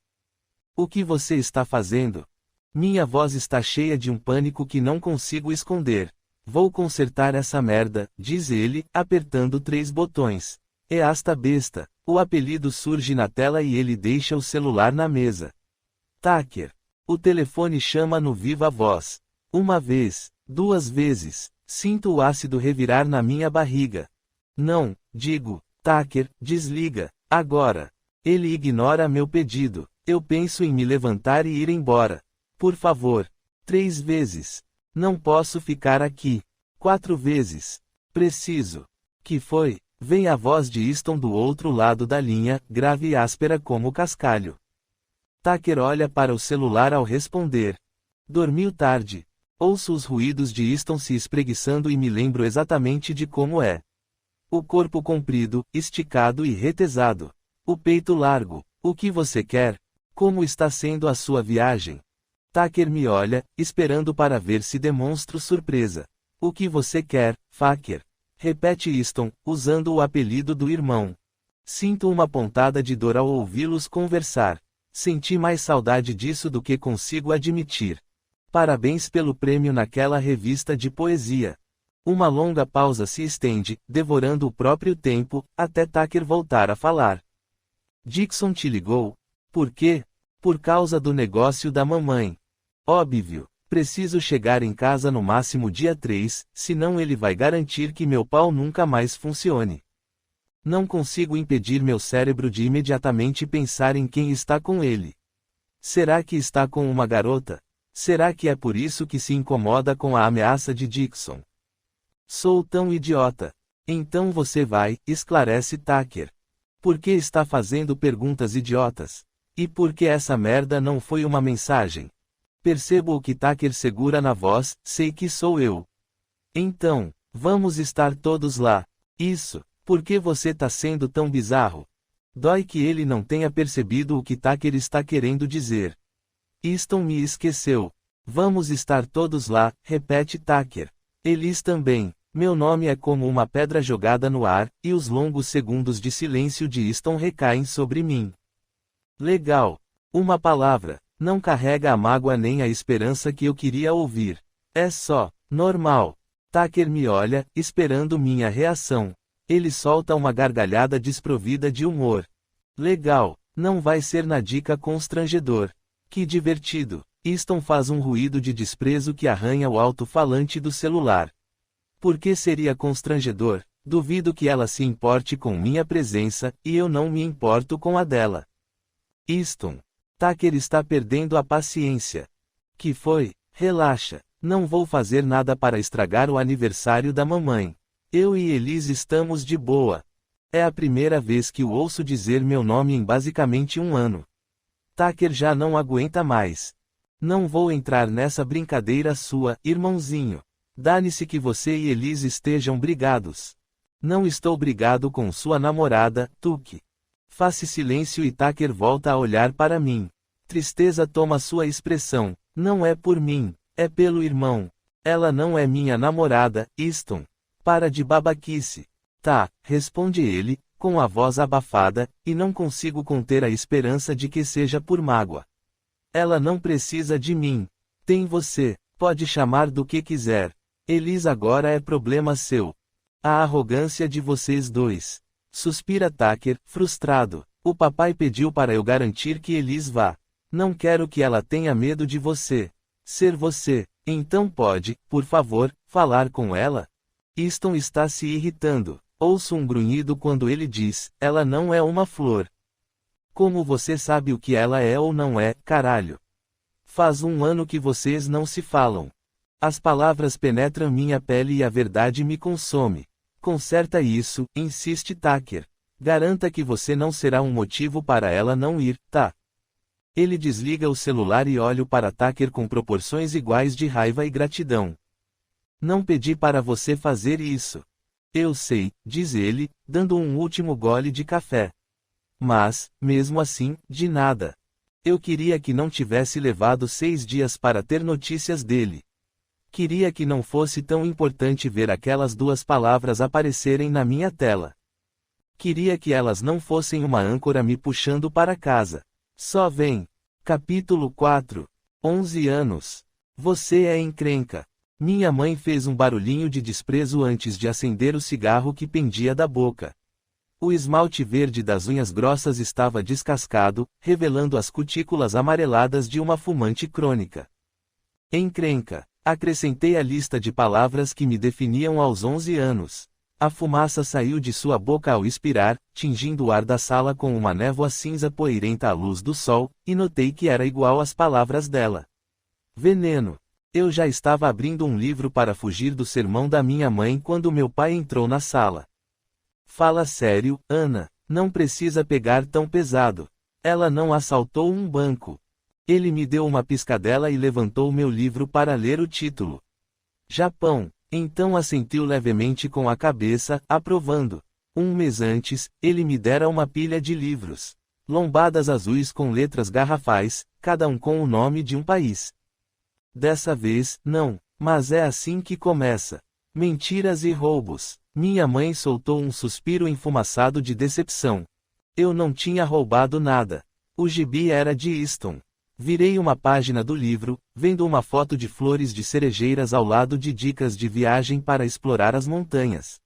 [SPEAKER 1] O que você está fazendo? Minha voz está cheia de um pânico que não consigo esconder. Vou consertar essa merda, diz ele, apertando 3 botões. É esta besta. O apelido surge na tela e ele deixa o celular na mesa. Tucker. O telefone chama no viva voz. Uma vez, 2 vezes. Sinto o ácido revirar na minha barriga. Não, digo. Tucker, desliga. Agora. Ele ignora meu pedido. Eu penso em me levantar e ir embora. Por favor. 3 vezes. Não posso ficar aqui. 4 vezes. Preciso. Que foi? Vem a voz de Easton do outro lado da linha, grave e áspera como cascalho. Tucker olha para o celular ao responder. Dormiu tarde. Ouço os ruídos de Easton se espreguiçando e me lembro exatamente de como é. O corpo comprido, esticado e retesado. O peito largo. O que você quer? Como está sendo a sua viagem? Tucker me olha, esperando para ver se demonstro surpresa. O que você quer, Tucker? Repete Easton, usando o apelido do irmão. Sinto uma pontada de dor ao ouvi-los conversar. Senti mais saudade disso do que consigo admitir. Parabéns pelo prêmio naquela revista de poesia. Uma longa pausa se estende, devorando o próprio tempo, até Tucker voltar a falar. Dixon te ligou? Por quê? Por causa do negócio da mamãe. Óbvio. Preciso chegar em casa no máximo dia 3, senão ele vai garantir que meu pau nunca mais funcione. Não consigo impedir meu cérebro de imediatamente pensar em quem está com ele. Será que está com uma garota? Será que é por isso que se incomoda com a ameaça de Dixon? Sou tão idiota. Então você vai, esclarece Tucker. Por que está fazendo perguntas idiotas? E por que essa merda não foi uma mensagem? Percebo o que Tucker segura na voz, sei que sou eu. Então, vamos estar todos lá. Isso, por que você tá sendo tão bizarro? Dói que ele não tenha percebido o que Tucker está querendo dizer. Easton me esqueceu. Vamos estar todos lá, repete Tucker. Elis também. Meu nome é como uma pedra jogada no ar, e os longos segundos de silêncio de Easton recaem sobre mim. Legal. Uma palavra. Não carrega a mágoa nem a esperança que eu queria ouvir. É só, normal. Tucker me olha, esperando minha reação. Ele solta uma gargalhada desprovida de humor. Legal. Não vai ser na dica constrangedor. Que divertido. Easton faz um ruído de desprezo que arranha o alto-falante do celular. Por que seria constrangedor? Duvido que ela se importe com minha presença, e eu não me importo com a dela. Easton. Tucker está perdendo a paciência. Que foi? Relaxa. Não vou fazer nada para estragar o aniversário da mamãe. Eu e Elise estamos de boa. É a primeira vez que o ouço dizer meu nome em basicamente um ano. Tucker já não aguenta mais. Não vou entrar nessa brincadeira sua, irmãozinho. Dane-se que você e Elise estejam brigados. Não estou brigado com sua namorada, Tuque. Faça silêncio e Tucker volta a olhar para mim. Tristeza toma sua expressão. Não é por mim, é pelo irmão. Ela não é minha namorada, Easton. Para de babaquice. Tá, responde ele, com a voz abafada, e não consigo conter a esperança de que seja por mágoa. Ela não precisa de mim. Tem você, pode chamar do que quiser. Elis agora é problema seu. A arrogância de vocês dois. Suspira Tucker, frustrado. O papai pediu para eu garantir que Elis vá. Não quero que ela tenha medo de você. Ser você. Então pode, por favor, falar com ela? Easton está se irritando. Ouço um grunhido quando ele diz, ela não é uma flor. Como você sabe o que ela é ou não é, caralho? Faz um ano que vocês não se falam. As palavras penetram minha pele e a verdade me consome. Conserta isso, insiste Tucker. Garanta que você não será um motivo para ela não ir, tá? Ele desliga o celular e olho para Tucker com proporções iguais de raiva e gratidão. Não pedi para você fazer isso. Eu sei, diz ele, dando um último gole de café. Mas, mesmo assim, de nada. Eu queria que não tivesse levado 6 dias para ter notícias dele. Queria que não fosse tão importante ver aquelas 2 palavras aparecerem na minha tela. Queria que elas não fossem uma âncora me puxando para casa. Só vem. Capítulo 4. 11 anos. Você é encrenca. Minha mãe fez um barulhinho de desprezo antes de acender o cigarro que pendia da boca. O esmalte verde das unhas grossas estava descascado, revelando as cutículas amareladas de uma fumante crônica. Encrenca. Acrescentei a lista de palavras que me definiam aos 11 anos. A fumaça saiu de sua boca ao expirar, tingindo o ar da sala com uma névoa cinza poeirenta à luz do sol, e notei que era igual às palavras dela. Veneno. Eu já estava abrindo um livro para fugir do sermão da minha mãe quando meu pai entrou na sala. Fala sério, Ana, não precisa pegar tão pesado. Ela não assaltou um banco. Ele me deu uma piscadela e levantou meu livro para ler o título. Japão. Então assentiu levemente com a cabeça, aprovando. Um mês antes, ele me dera uma pilha de livros. Lombadas azuis com letras garrafais, cada um com o nome de um país. Dessa vez, não, mas é assim que começa. Mentiras e roubos. Minha mãe soltou um suspiro enfumaçado de decepção. Eu não tinha roubado nada. O gibi era de Easton. Virei uma página do livro, vendo uma foto de flores de cerejeiras ao lado de dicas de viagem para explorar as montanhas.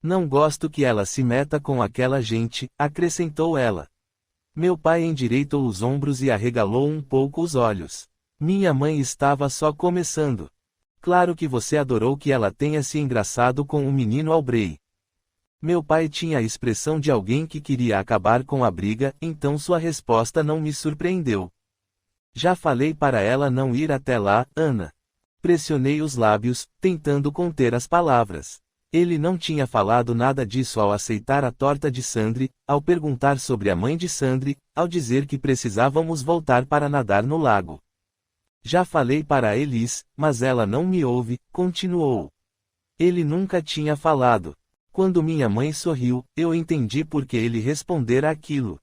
[SPEAKER 1] Não gosto que ela se meta com aquela gente, acrescentou ela. Meu pai endireitou os ombros e arregalou um pouco os olhos. Minha mãe estava só começando. Claro que você adorou que ela tenha se engraçado com o menino Aubrey. Meu pai tinha a expressão de alguém que queria acabar com a briga, então sua resposta não me surpreendeu. Já falei para ela não ir até lá, Ana. Pressionei os lábios, tentando conter as palavras. Ele não tinha falado nada disso ao aceitar a torta de Sandri, ao perguntar sobre a mãe de Sandri, ao dizer que precisávamos voltar para nadar no lago. Já falei para Elis, mas ela não me ouve, continuou. Ele nunca tinha falado. Quando minha mãe sorriu, eu entendi por que ele respondera aquilo.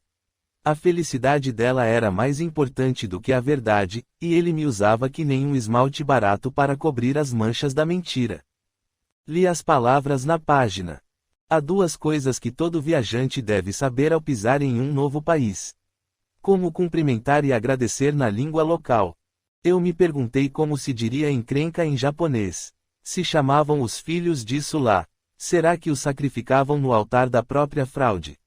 [SPEAKER 1] A felicidade dela era mais importante do que a verdade, e ele me usava que nem um esmalte barato para cobrir as manchas da mentira. Li as palavras na página. Há duas coisas que todo viajante deve saber ao pisar em um novo país. Como cumprimentar e agradecer na língua local. Eu me perguntei como se diria encrenca em japonês. Se chamavam os filhos disso lá. Será que os sacrificavam no altar da própria fraude?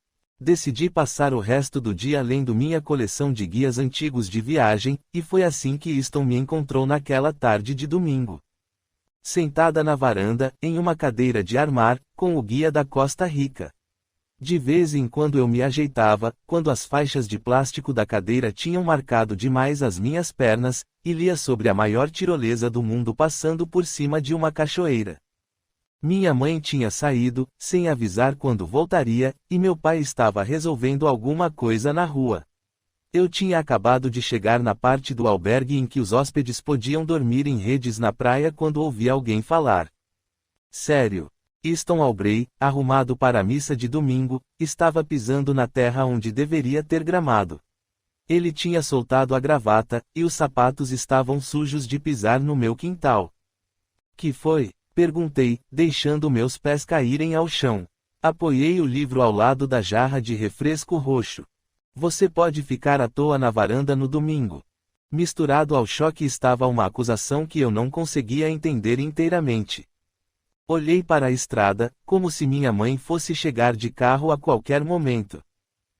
[SPEAKER 1] Decidi passar o resto do dia lendo minha coleção de guias antigos de viagem, e foi assim que Easton me encontrou naquela tarde de domingo. Sentada na varanda, em uma cadeira de armar, com o guia da Costa Rica. De vez em quando eu me ajeitava, quando as faixas de plástico da cadeira tinham marcado demais as minhas pernas, e lia sobre a maior tirolesa do mundo passando por cima de uma cachoeira. Minha mãe tinha saído, sem avisar quando voltaria, e meu pai estava resolvendo alguma coisa na rua. Eu tinha acabado de chegar na parte do albergue em que os hóspedes podiam dormir em redes na praia quando ouvi alguém falar. Sério. Easton Aubrey, arrumado para a missa de domingo, estava pisando na terra onde deveria ter gramado. Ele tinha soltado a gravata, e os sapatos estavam sujos de pisar no meu quintal. Que foi? Perguntei, deixando meus pés caírem ao chão. Apoiei o livro ao lado da jarra de refresco roxo. Você pode ficar à toa na varanda no domingo. Misturado ao choque estava uma acusação que eu não conseguia entender inteiramente. Olhei para a estrada, como se minha mãe fosse chegar de carro a qualquer momento.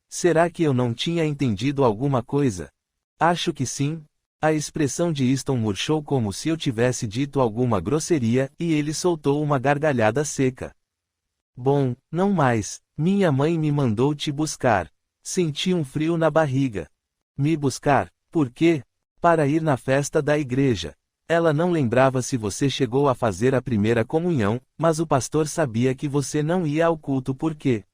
[SPEAKER 1] Será que eu não tinha entendido alguma coisa? Acho que sim. A expressão de Easton murchou como se eu tivesse dito alguma grosseria, e ele soltou uma gargalhada seca. Bom, não mais. Minha mãe me mandou te buscar. Senti um frio na barriga. Me buscar? Por quê? Para ir na festa da igreja. Ela não lembrava se você chegou a fazer a primeira comunhão, mas o pastor sabia que você não ia ao culto por quê?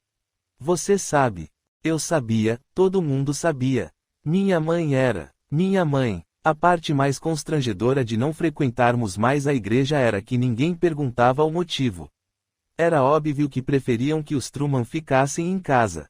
[SPEAKER 1] Você sabe. Eu sabia, todo mundo sabia. Minha mãe era. Minha mãe. A parte mais constrangedora de não frequentarmos mais a igreja era que ninguém perguntava o motivo. Era óbvio que preferiam que os Truman ficassem em casa.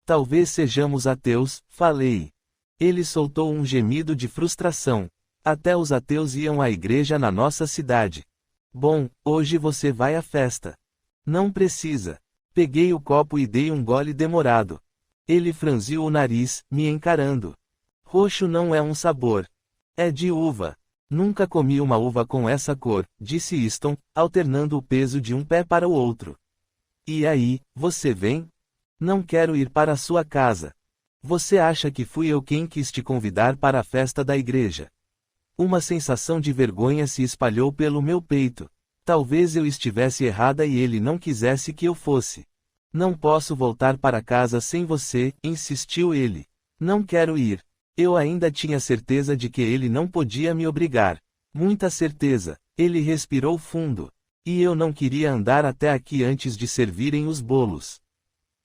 [SPEAKER 1] Talvez sejamos ateus, falei. Ele soltou um gemido de frustração. Até os ateus iam à igreja na nossa cidade. Bom, hoje você vai à festa. Não precisa. Peguei o copo e dei um gole demorado. Ele franziu o nariz, me encarando. Roxo não é um sabor. É de uva. Nunca comi uma uva com essa cor, disse Easton, alternando o peso de um pé para o outro. E aí, você vem? Não quero ir para a sua casa. Você acha que fui eu quem quis te convidar para a festa da igreja? Uma sensação de vergonha se espalhou pelo meu peito. Talvez eu estivesse errada e ele não quisesse que eu fosse. Não posso voltar para casa sem você, insistiu ele. Não quero ir. Eu ainda tinha certeza de que ele não podia me obrigar. Muita certeza. Ele respirou fundo. E eu não queria andar até aqui antes de servirem os bolos.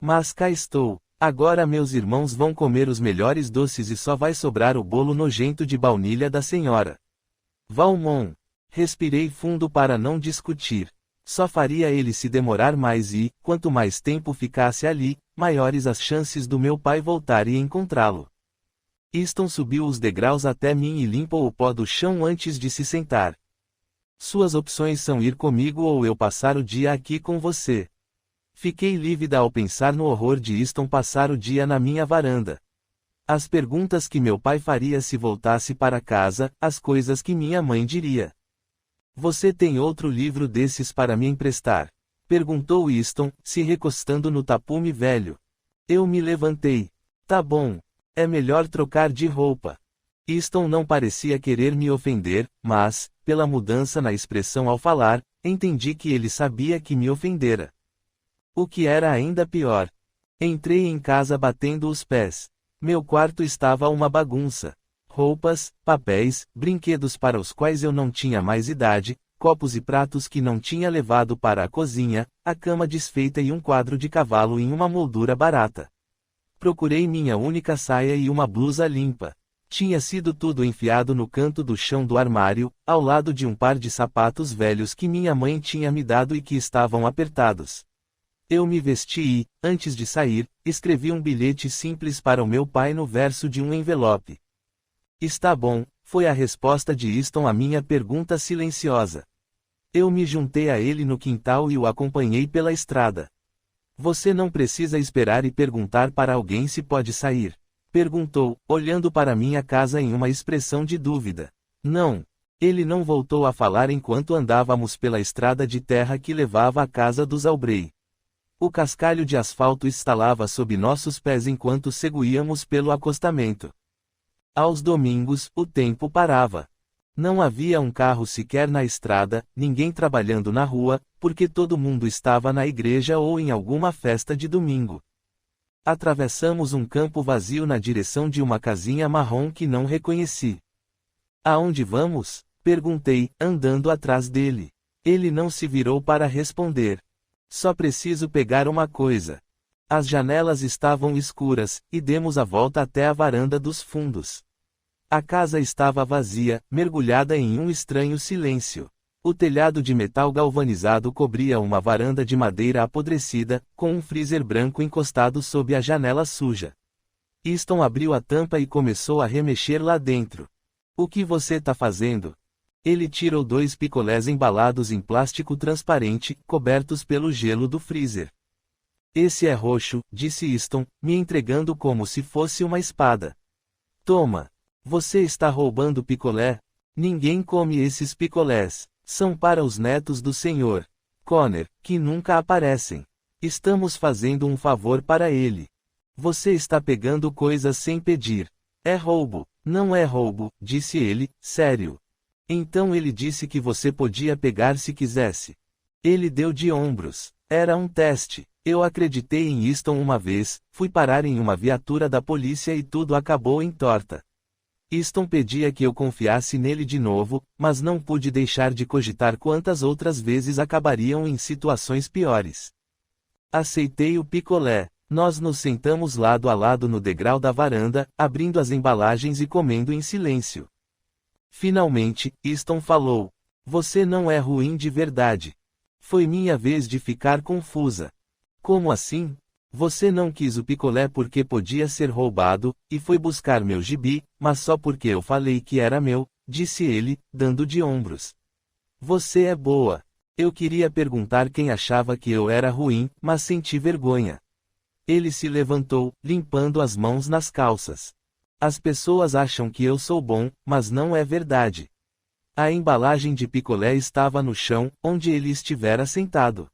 [SPEAKER 1] Mas cá estou. Agora meus irmãos vão comer os melhores doces e só vai sobrar o bolo nojento de baunilha da senhora Valmont. Respirei fundo para não discutir. Só faria ele se demorar mais e, quanto mais tempo ficasse ali, maiores as chances do meu pai voltar e encontrá-lo. Easton subiu os degraus até mim e limpou o pó do chão antes de se sentar. Suas opções são ir comigo ou eu passar o dia aqui com você. Fiquei lívida ao pensar no horror de Easton passar o dia na minha varanda. As perguntas que meu pai faria se voltasse para casa, as coisas que minha mãe diria. Você tem outro livro desses para me emprestar? Perguntou Easton, se recostando no tapume velho. Eu me levantei. Tá bom. É melhor trocar de roupa. Easton não parecia querer me ofender, mas, pela mudança na expressão ao falar, entendi que ele sabia que me ofendera. O que era ainda pior. Entrei em casa batendo os pés. Meu quarto estava uma bagunça. Roupas, papéis, brinquedos para os quais eu não tinha mais idade, copos e pratos que não tinha levado para a cozinha, a cama desfeita e um quadro de cavalo em uma moldura barata. Procurei minha única saia e uma blusa limpa. Tinha sido tudo enfiado no canto do chão do armário, ao lado de um par de sapatos velhos que minha mãe tinha me dado e que estavam apertados. Eu me vesti e, antes de sair, escrevi um bilhete simples para o meu pai no verso de um envelope. Está bom, foi a resposta de Easton à minha pergunta silenciosa. Eu me juntei a ele no quintal e o acompanhei pela estrada. Você não precisa esperar e perguntar para alguém se pode sair. Perguntou, olhando para minha casa em uma expressão de dúvida. Não. Ele não voltou a falar enquanto andávamos pela estrada de terra que levava à casa dos Aubrey. O cascalho de asfalto estalava sob nossos pés enquanto seguíamos pelo acostamento. Aos domingos, o tempo parava. Não havia um carro sequer na estrada, ninguém trabalhando na rua, porque todo mundo estava na igreja ou em alguma festa de domingo. Atravessamos um campo vazio na direção de uma casinha marrom que não reconheci. Aonde vamos? Perguntei, andando atrás dele. Ele não se virou para responder. Só preciso pegar uma coisa. As janelas estavam escuras, e demos a volta até a varanda dos fundos. A casa estava vazia, mergulhada em um estranho silêncio. O telhado de metal galvanizado cobria uma varanda de madeira apodrecida, com um freezer branco encostado sob a janela suja. Easton abriu a tampa e começou a remexer lá dentro. O que você tá fazendo? Ele tirou 2 picolés embalados em plástico transparente, cobertos pelo gelo do freezer. Esse é roxo, disse Easton, me entregando como se fosse uma espada. Toma. Você está roubando picolé? Ninguém come esses picolés. São para os netos do Sr. Connor, que nunca aparecem. Estamos fazendo um favor para ele. Você está pegando coisas sem pedir. É roubo. Não é roubo, disse ele, sério. Então ele disse que você podia pegar se quisesse. Ele deu de ombros. Era um teste. Eu acreditei em Easton uma vez, fui parar em uma viatura da polícia e tudo acabou em torta. Easton pedia que eu confiasse nele de novo, mas não pude deixar de cogitar quantas outras vezes acabariam em situações piores. Aceitei o picolé. Nós nos sentamos lado a lado no degrau da varanda, abrindo as embalagens e comendo em silêncio. Finalmente, Easton falou. Você não é ruim de verdade. Foi minha vez de ficar confusa. Como assim? Você não quis o picolé porque podia ser roubado, e foi buscar meu gibi, mas só porque eu falei que era meu, disse ele, dando de ombros. Você é boa. Eu queria perguntar quem achava que eu era ruim, mas senti vergonha. Ele se levantou, limpando as mãos nas calças. As pessoas acham que eu sou bom, mas não é verdade. A embalagem de picolé estava no chão, onde ele estivera sentado.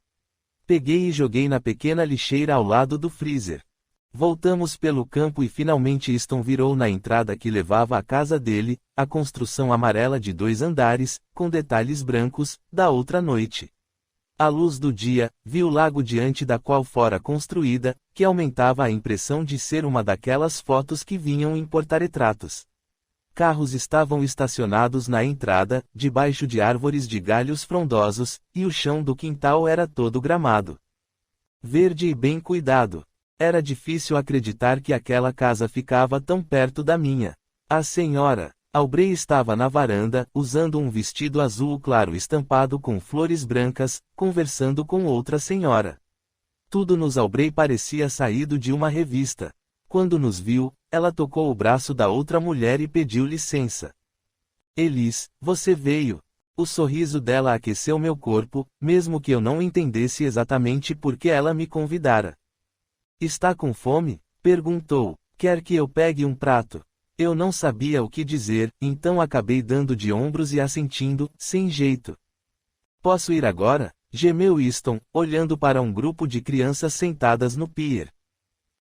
[SPEAKER 1] Peguei e joguei na pequena lixeira ao lado do freezer. Voltamos pelo campo e finalmente Easton virou na entrada que levava à casa dele, a construção amarela de 2 andares, com detalhes brancos, da outra noite. À luz do dia, vi o lago diante da qual fora construída, que aumentava a impressão de ser uma daquelas fotos que vinham em porta-retratos. Carros estavam estacionados na entrada, debaixo de árvores de galhos frondosos, e o chão do quintal era todo gramado. Verde e bem cuidado. Era difícil acreditar que aquela casa ficava tão perto da minha. A senhora Aubrey estava na varanda, usando um vestido azul claro estampado com flores brancas, conversando com outra senhora. Tudo nos Aubrey parecia saído de uma revista. Quando nos viu, ela tocou o braço da outra mulher e pediu licença. Elis, você veio. O sorriso dela aqueceu meu corpo, mesmo que eu não entendesse exatamente por que ela me convidara. Está com fome? Perguntou. Quer que eu pegue um prato? Eu não sabia o que dizer, então acabei dando de ombros e assentindo, sem jeito. Posso ir agora? Gemeu Easton, olhando para um grupo de crianças sentadas no pier.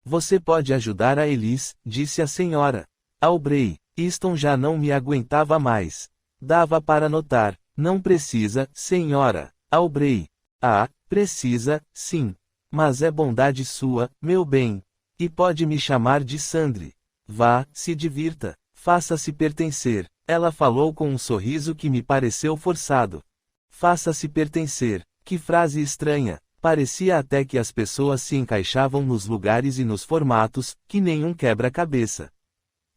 [SPEAKER 1] Você pode ajudar a Elis, disse a senhora Aubrey. Easton já não me aguentava mais. Dava para notar. Não precisa, senhora Aubrey. Ah, precisa, sim. Mas é bondade sua, meu bem. E pode me chamar de Sandry. Vá, se divirta. Faça-se pertencer. Ela falou com um sorriso que me pareceu forçado. Faça-se pertencer. Que frase estranha. Parecia até que as pessoas se encaixavam nos lugares e nos formatos, que nenhum quebra-cabeça.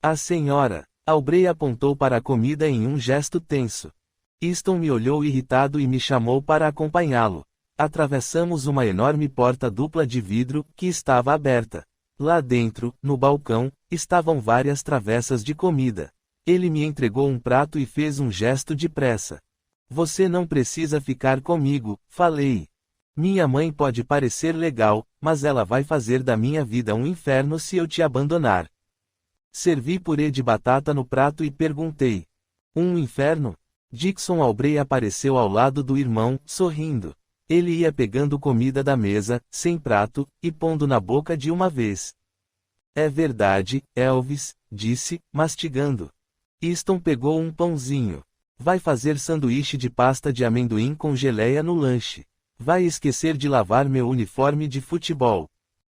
[SPEAKER 1] A senhora Aubrey apontou para a comida em um gesto tenso. Easton me olhou irritado e me chamou para acompanhá-lo. Atravessamos uma enorme porta dupla de vidro, que estava aberta. Lá dentro, no balcão, estavam várias travessas de comida. Ele me entregou um prato e fez um gesto de pressa. Você não precisa ficar comigo, falei. Minha mãe pode parecer legal, mas ela vai fazer da minha vida um inferno se eu te abandonar. Servi purê de batata no prato e perguntei. Um inferno? Dixon Aubrey apareceu ao lado do irmão, sorrindo. Ele ia pegando comida da mesa, sem prato, e pondo na boca de uma vez. É verdade, Elvis, disse, mastigando. Easton pegou um pãozinho. Vai fazer sanduíche de pasta de amendoim com geleia no lanche. Vai esquecer de lavar meu uniforme de futebol.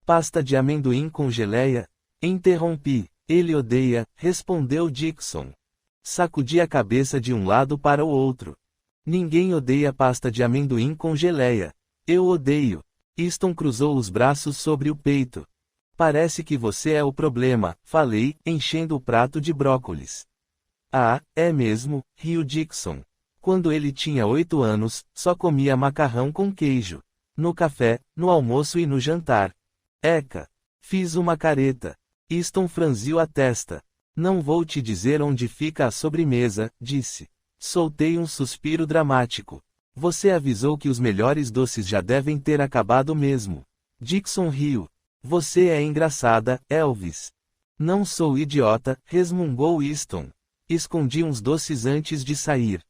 [SPEAKER 1] Pasta de amendoim com geleia? Interrompi. Ele odeia, respondeu Dixon. Sacudi a cabeça de um lado para o outro. Ninguém odeia pasta de amendoim com geleia. Eu odeio. Easton cruzou os braços sobre o peito. Parece que você é o problema, falei, enchendo o prato de brócolis. Ah, é mesmo, riu Dixon. Quando ele tinha 8 anos, só comia macarrão com queijo. No café, no almoço e no jantar. Eca! Fiz uma careta. Easton franziu a testa. Não vou te dizer onde fica a sobremesa, disse. Soltei um suspiro dramático. Você avisou que os melhores doces já devem ter acabado mesmo. Dixon riu. Você é engraçada, Elvis. Não sou idiota, resmungou Easton. Escondi uns doces antes de sair.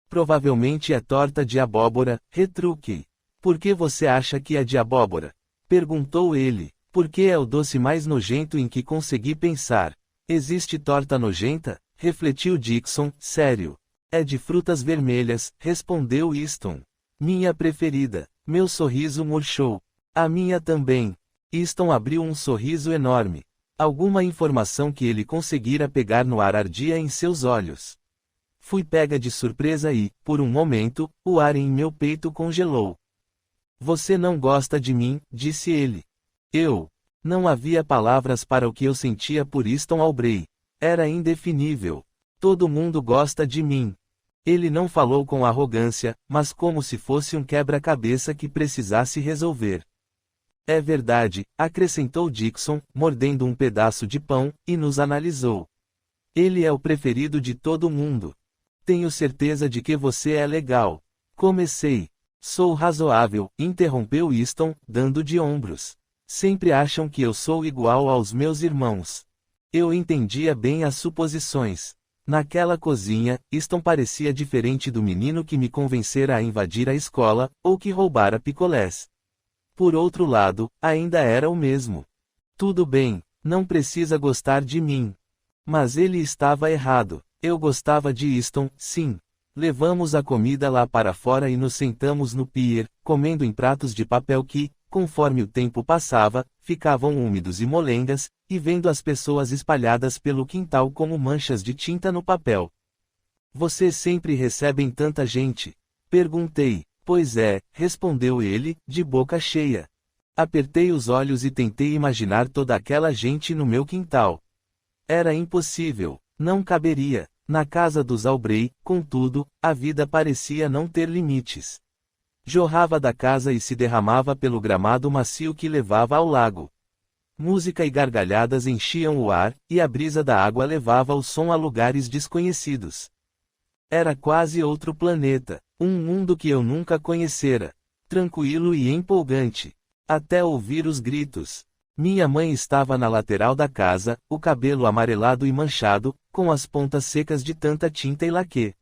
[SPEAKER 1] Provavelmente é torta de abóbora, retruquei. Por que você acha que é de abóbora? Perguntou ele. Porque é o doce mais nojento em que consegui pensar. Existe torta nojenta? Refletiu Dixon, sério. É de frutas vermelhas, respondeu Easton. Minha preferida. Meu sorriso murchou. A minha também. Easton abriu um sorriso enorme. Alguma informação que ele conseguira pegar no ar ardia em seus olhos. Fui pega de surpresa e, por um momento, o ar em meu peito congelou. Você não gosta de mim, disse ele. Não havia palavras para o que eu sentia por Easton Aubrey. Era indefinível. Todo mundo gosta de mim. Ele não falou com arrogância, mas como se fosse um quebra-cabeça que precisasse resolver. É verdade, acrescentou Dixon, mordendo um pedaço de pão, e nos analisou. Ele é o preferido de todo mundo. Tenho certeza de que você é legal. Comecei. Sou razoável, interrompeu Easton, dando de ombros. Sempre acham que eu sou igual aos meus irmãos. Eu entendia bem as suposições. Naquela cozinha, Easton parecia diferente do menino que me convencera a invadir a escola, ou que roubara picolés. Por outro lado, ainda era o mesmo. Tudo bem, não precisa gostar de mim. Mas ele estava errado. Eu gostava de Easton, sim. Levamos a comida lá para fora e nos sentamos no pier, comendo em pratos de papel que, conforme o tempo passava, ficavam úmidos e molengas, e vendo as pessoas espalhadas pelo quintal como manchas de tinta no papel. Vocês sempre recebem tanta gente? Perguntei. Pois é, respondeu ele, de boca cheia. Apertei os olhos e tentei imaginar toda aquela gente no meu quintal. Era impossível, não caberia. Na casa dos Aubrey, contudo, a vida parecia não ter limites. Jorrava da casa e se derramava pelo gramado macio que levava ao lago. Música e gargalhadas enchiam o ar, e a brisa da água levava o som a lugares desconhecidos. Era quase outro planeta, um mundo que eu nunca conhecera. Tranquilo e empolgante. Até ouvir os gritos. Minha mãe estava na lateral da casa, o cabelo amarelado e manchado, com as pontas secas de tanta tinta e laque.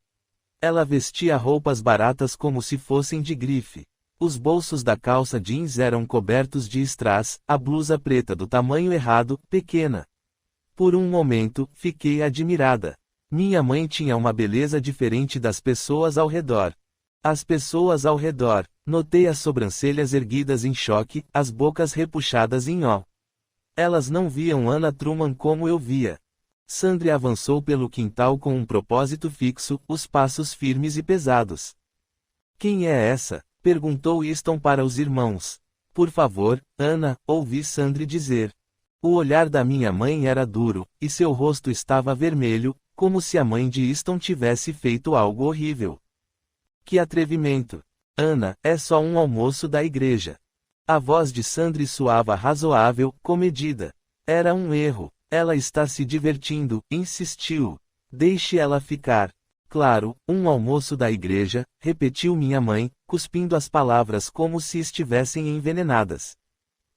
[SPEAKER 1] Ela vestia roupas baratas como se fossem de grife. Os bolsos da calça jeans eram cobertos de strass, a blusa preta do tamanho errado, pequena. Por um momento, fiquei admirada. Minha mãe tinha uma beleza diferente das pessoas ao redor. As pessoas ao redor, notei as sobrancelhas erguidas em choque, as bocas repuxadas em ó. Elas não viam Anna Truman como eu via. Sandri avançou pelo quintal com um propósito fixo, os passos firmes e pesados. Quem é essa? Perguntou Easton para os irmãos. Por favor, Anna, ouvi Sandri dizer. O olhar da minha mãe era duro, e seu rosto estava vermelho, como se a mãe de Easton tivesse feito algo horrível. Que atrevimento! Anna, é só um almoço da igreja. A voz de Sandri soava razoável, comedida. Era um erro. Ela está se divertindo, insistiu. Deixe ela ficar. Claro, um almoço da igreja, repetiu minha mãe, cuspindo as palavras como se estivessem envenenadas.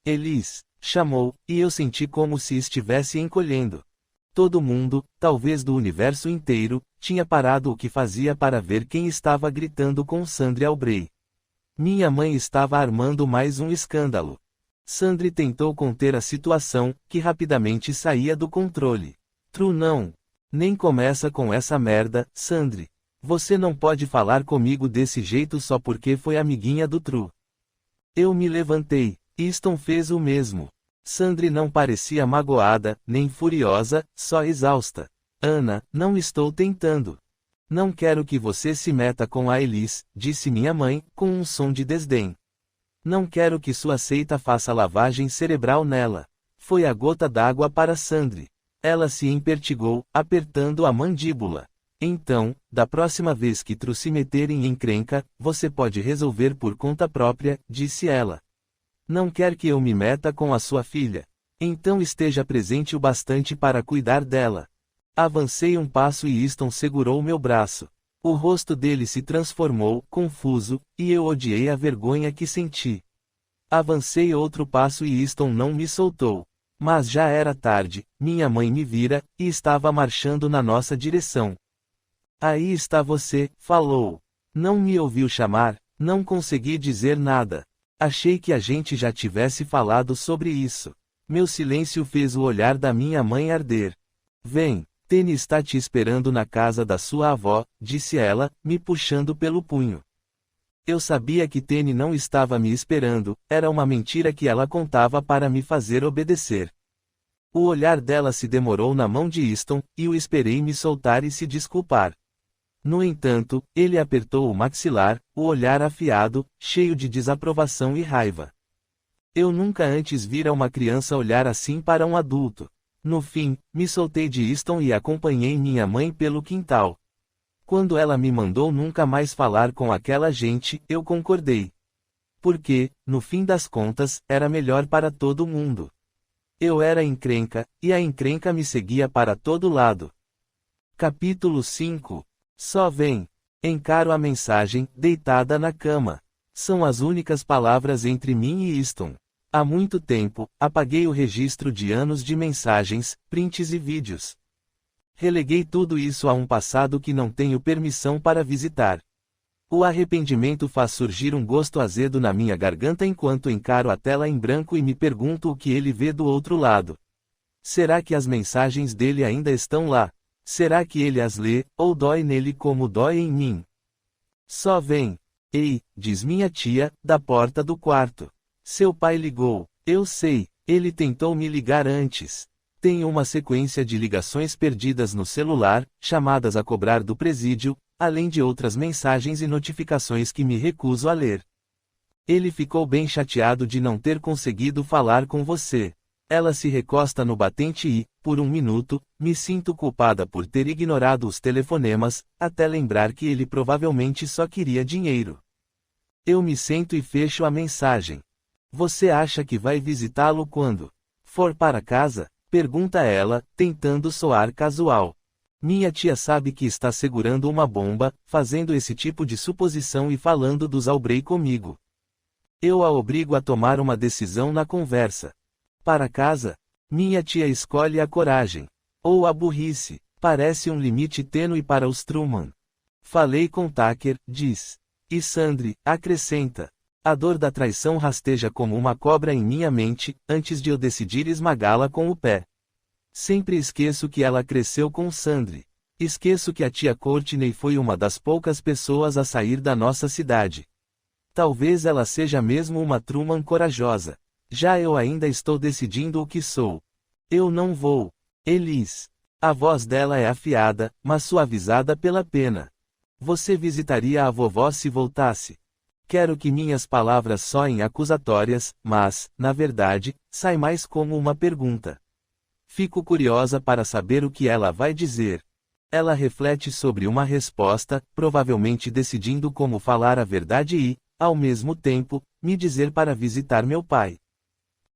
[SPEAKER 1] Elis, chamou, e eu senti como se estivesse encolhendo. Todo mundo, talvez do universo inteiro, tinha parado o que fazia para ver quem estava gritando com Sandri Albray. Minha mãe estava armando mais um escândalo. Sandri tentou conter a situação, que rapidamente saía do controle. True não. Nem começa com essa merda, Sandri. Você não pode falar comigo desse jeito só porque foi amiguinha do True. Eu me levantei. Easton fez o mesmo. Sandri não parecia magoada, nem furiosa, só exausta. Anna, não estou tentando. Não quero que você se meta com a Elis, disse minha mãe, com um som de desdém. Não quero que sua seita faça lavagem cerebral nela. Foi a gota d'água para Sandri. Ela se empertigou, apertando a mandíbula. Então, da próxima vez que True se meter em encrenca, você pode resolver por conta própria, disse ela. Não quer que eu me meta com a sua filha. Então esteja presente o bastante para cuidar dela. Avancei um passo e Easton segurou meu braço. O rosto dele se transformou, confuso, e eu odiei a vergonha que senti. Avancei outro passo e Easton não me soltou. Mas já era tarde, minha mãe me vira, e estava marchando na nossa direção. Aí está você, falou. Não me ouviu chamar, não consegui dizer nada. Achei que a gente já tivesse falado sobre isso. Meu silêncio fez o olhar da minha mãe arder. Vem, Tenny está te esperando na casa da sua avó, disse ela, me puxando pelo punho. Eu sabia que Tenny não estava me esperando, era uma mentira que ela contava para me fazer obedecer. O olhar dela se demorou na mão de Easton, e o esperei me soltar e se desculpar. No entanto, ele apertou o maxilar, o olhar afiado, cheio de desaprovação e raiva. Eu nunca antes vira uma criança olhar assim para um adulto. No fim, me soltei de Easton e acompanhei minha mãe pelo quintal. Quando ela me mandou nunca mais falar com aquela gente, eu concordei. Porque, no fim das contas, era melhor para todo mundo. Eu era encrenca, e a encrenca me seguia para todo lado. Capítulo 5. Só vem. Encaro a mensagem, deitada na cama. São as únicas palavras entre mim e Easton. Há muito tempo, apaguei o registro de anos de mensagens, prints e vídeos. Releguei tudo isso a um passado que não tenho permissão para visitar. O arrependimento faz surgir um gosto azedo na minha garganta enquanto encaro a tela em branco e me pergunto o que ele vê do outro lado. Será que as mensagens dele ainda estão lá? Será que ele as lê, ou dói nele como dói em mim? Só vem. Ei, diz minha tia, da porta do quarto. Seu pai ligou. Eu sei, ele tentou me ligar antes. Tenho uma sequência de ligações perdidas no celular, chamadas a cobrar do presídio, além de outras mensagens e notificações que me recuso a ler. Ele ficou bem chateado de não ter conseguido falar com você. Ela se recosta no batente e, por um minuto, me sinto culpada por ter ignorado os telefonemas, até lembrar que ele provavelmente só queria dinheiro. Eu me sento e fecho a mensagem. Você acha que vai visitá-lo quando for para casa? Pergunta ela, tentando soar casual. Minha tia sabe que está segurando uma bomba, fazendo esse tipo de suposição e falando dos Albray comigo. Eu a obrigo a tomar uma decisão na conversa. Para casa? Minha tia escolhe a coragem. Ou a burrice. Parece um limite tênue para os Truman. Falei com Tucker, diz. E Sandri, acrescenta. A dor da traição rasteja como uma cobra em minha mente, antes de eu decidir esmagá-la com o pé. Sempre esqueço que ela cresceu com Sandri. Esqueço que a tia Courtney foi uma das poucas pessoas a sair da nossa cidade. Talvez ela seja mesmo uma Truman corajosa. Já eu ainda estou decidindo o que sou. Eu não vou. Elise. A voz dela é afiada, mas suavizada pela pena. Você visitaria a vovó se voltasse? Quero que minhas palavras soem acusatórias, mas, na verdade, sai mais como uma pergunta. Fico curiosa para saber o que ela vai dizer. Ela reflete sobre uma resposta, provavelmente decidindo como falar a verdade e, ao mesmo tempo, me dizer para visitar meu pai.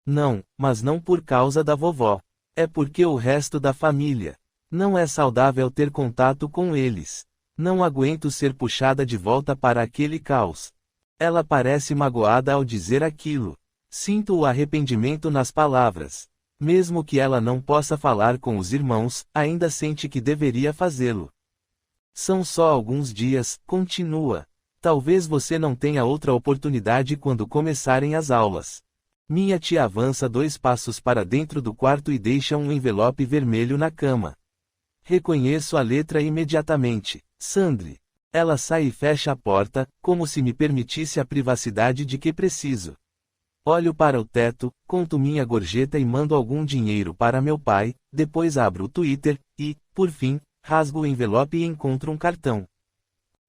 [SPEAKER 1] Não, mas não por causa da vovó. É porque o resto da família. Não é saudável ter contato com eles. Não aguento ser puxada de volta para aquele caos. Ela parece magoada ao dizer aquilo. Sinto o arrependimento nas palavras. Mesmo que ela não possa falar com os irmãos, ainda sente que deveria fazê-lo. São só alguns dias, continua. Talvez você não tenha outra oportunidade quando começarem as aulas. Minha tia avança 2 passos para dentro do quarto e deixa um envelope vermelho na cama. Reconheço a letra imediatamente. Sandri. Ela sai e fecha a porta, como se me permitisse a privacidade de que preciso. Olho para o teto, conto minha gorjeta e mando algum dinheiro para meu pai, depois abro o Twitter, e, por fim, rasgo o envelope e encontro um cartão.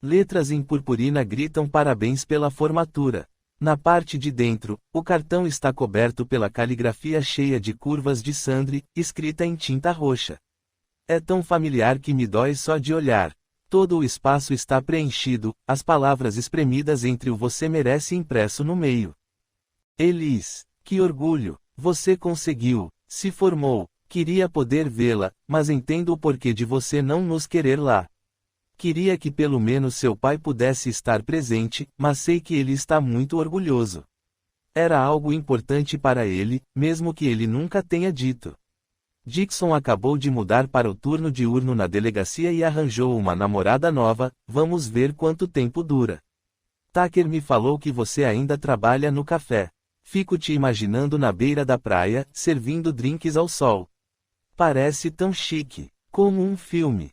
[SPEAKER 1] Letras em purpurina gritam parabéns pela formatura. Na parte de dentro, o cartão está coberto pela caligrafia cheia de curvas de Sandri, escrita em tinta roxa. É tão familiar que me dói só de olhar. Todo o espaço está preenchido, as palavras espremidas entre o "você merece" impresso no meio. Elise, que orgulho, você conseguiu, se formou, queria poder vê-la, mas entendo o porquê de você não nos querer lá. Queria que pelo menos seu pai pudesse estar presente, mas sei que ele está muito orgulhoso. Era algo importante para ele, mesmo que ele nunca tenha dito. Dixon acabou de mudar para o turno diurno na delegacia e arranjou uma namorada nova, vamos ver quanto tempo dura. Tucker me falou que você ainda trabalha no café. Fico te imaginando na beira da praia, servindo drinks ao sol. Parece tão chique, como um filme.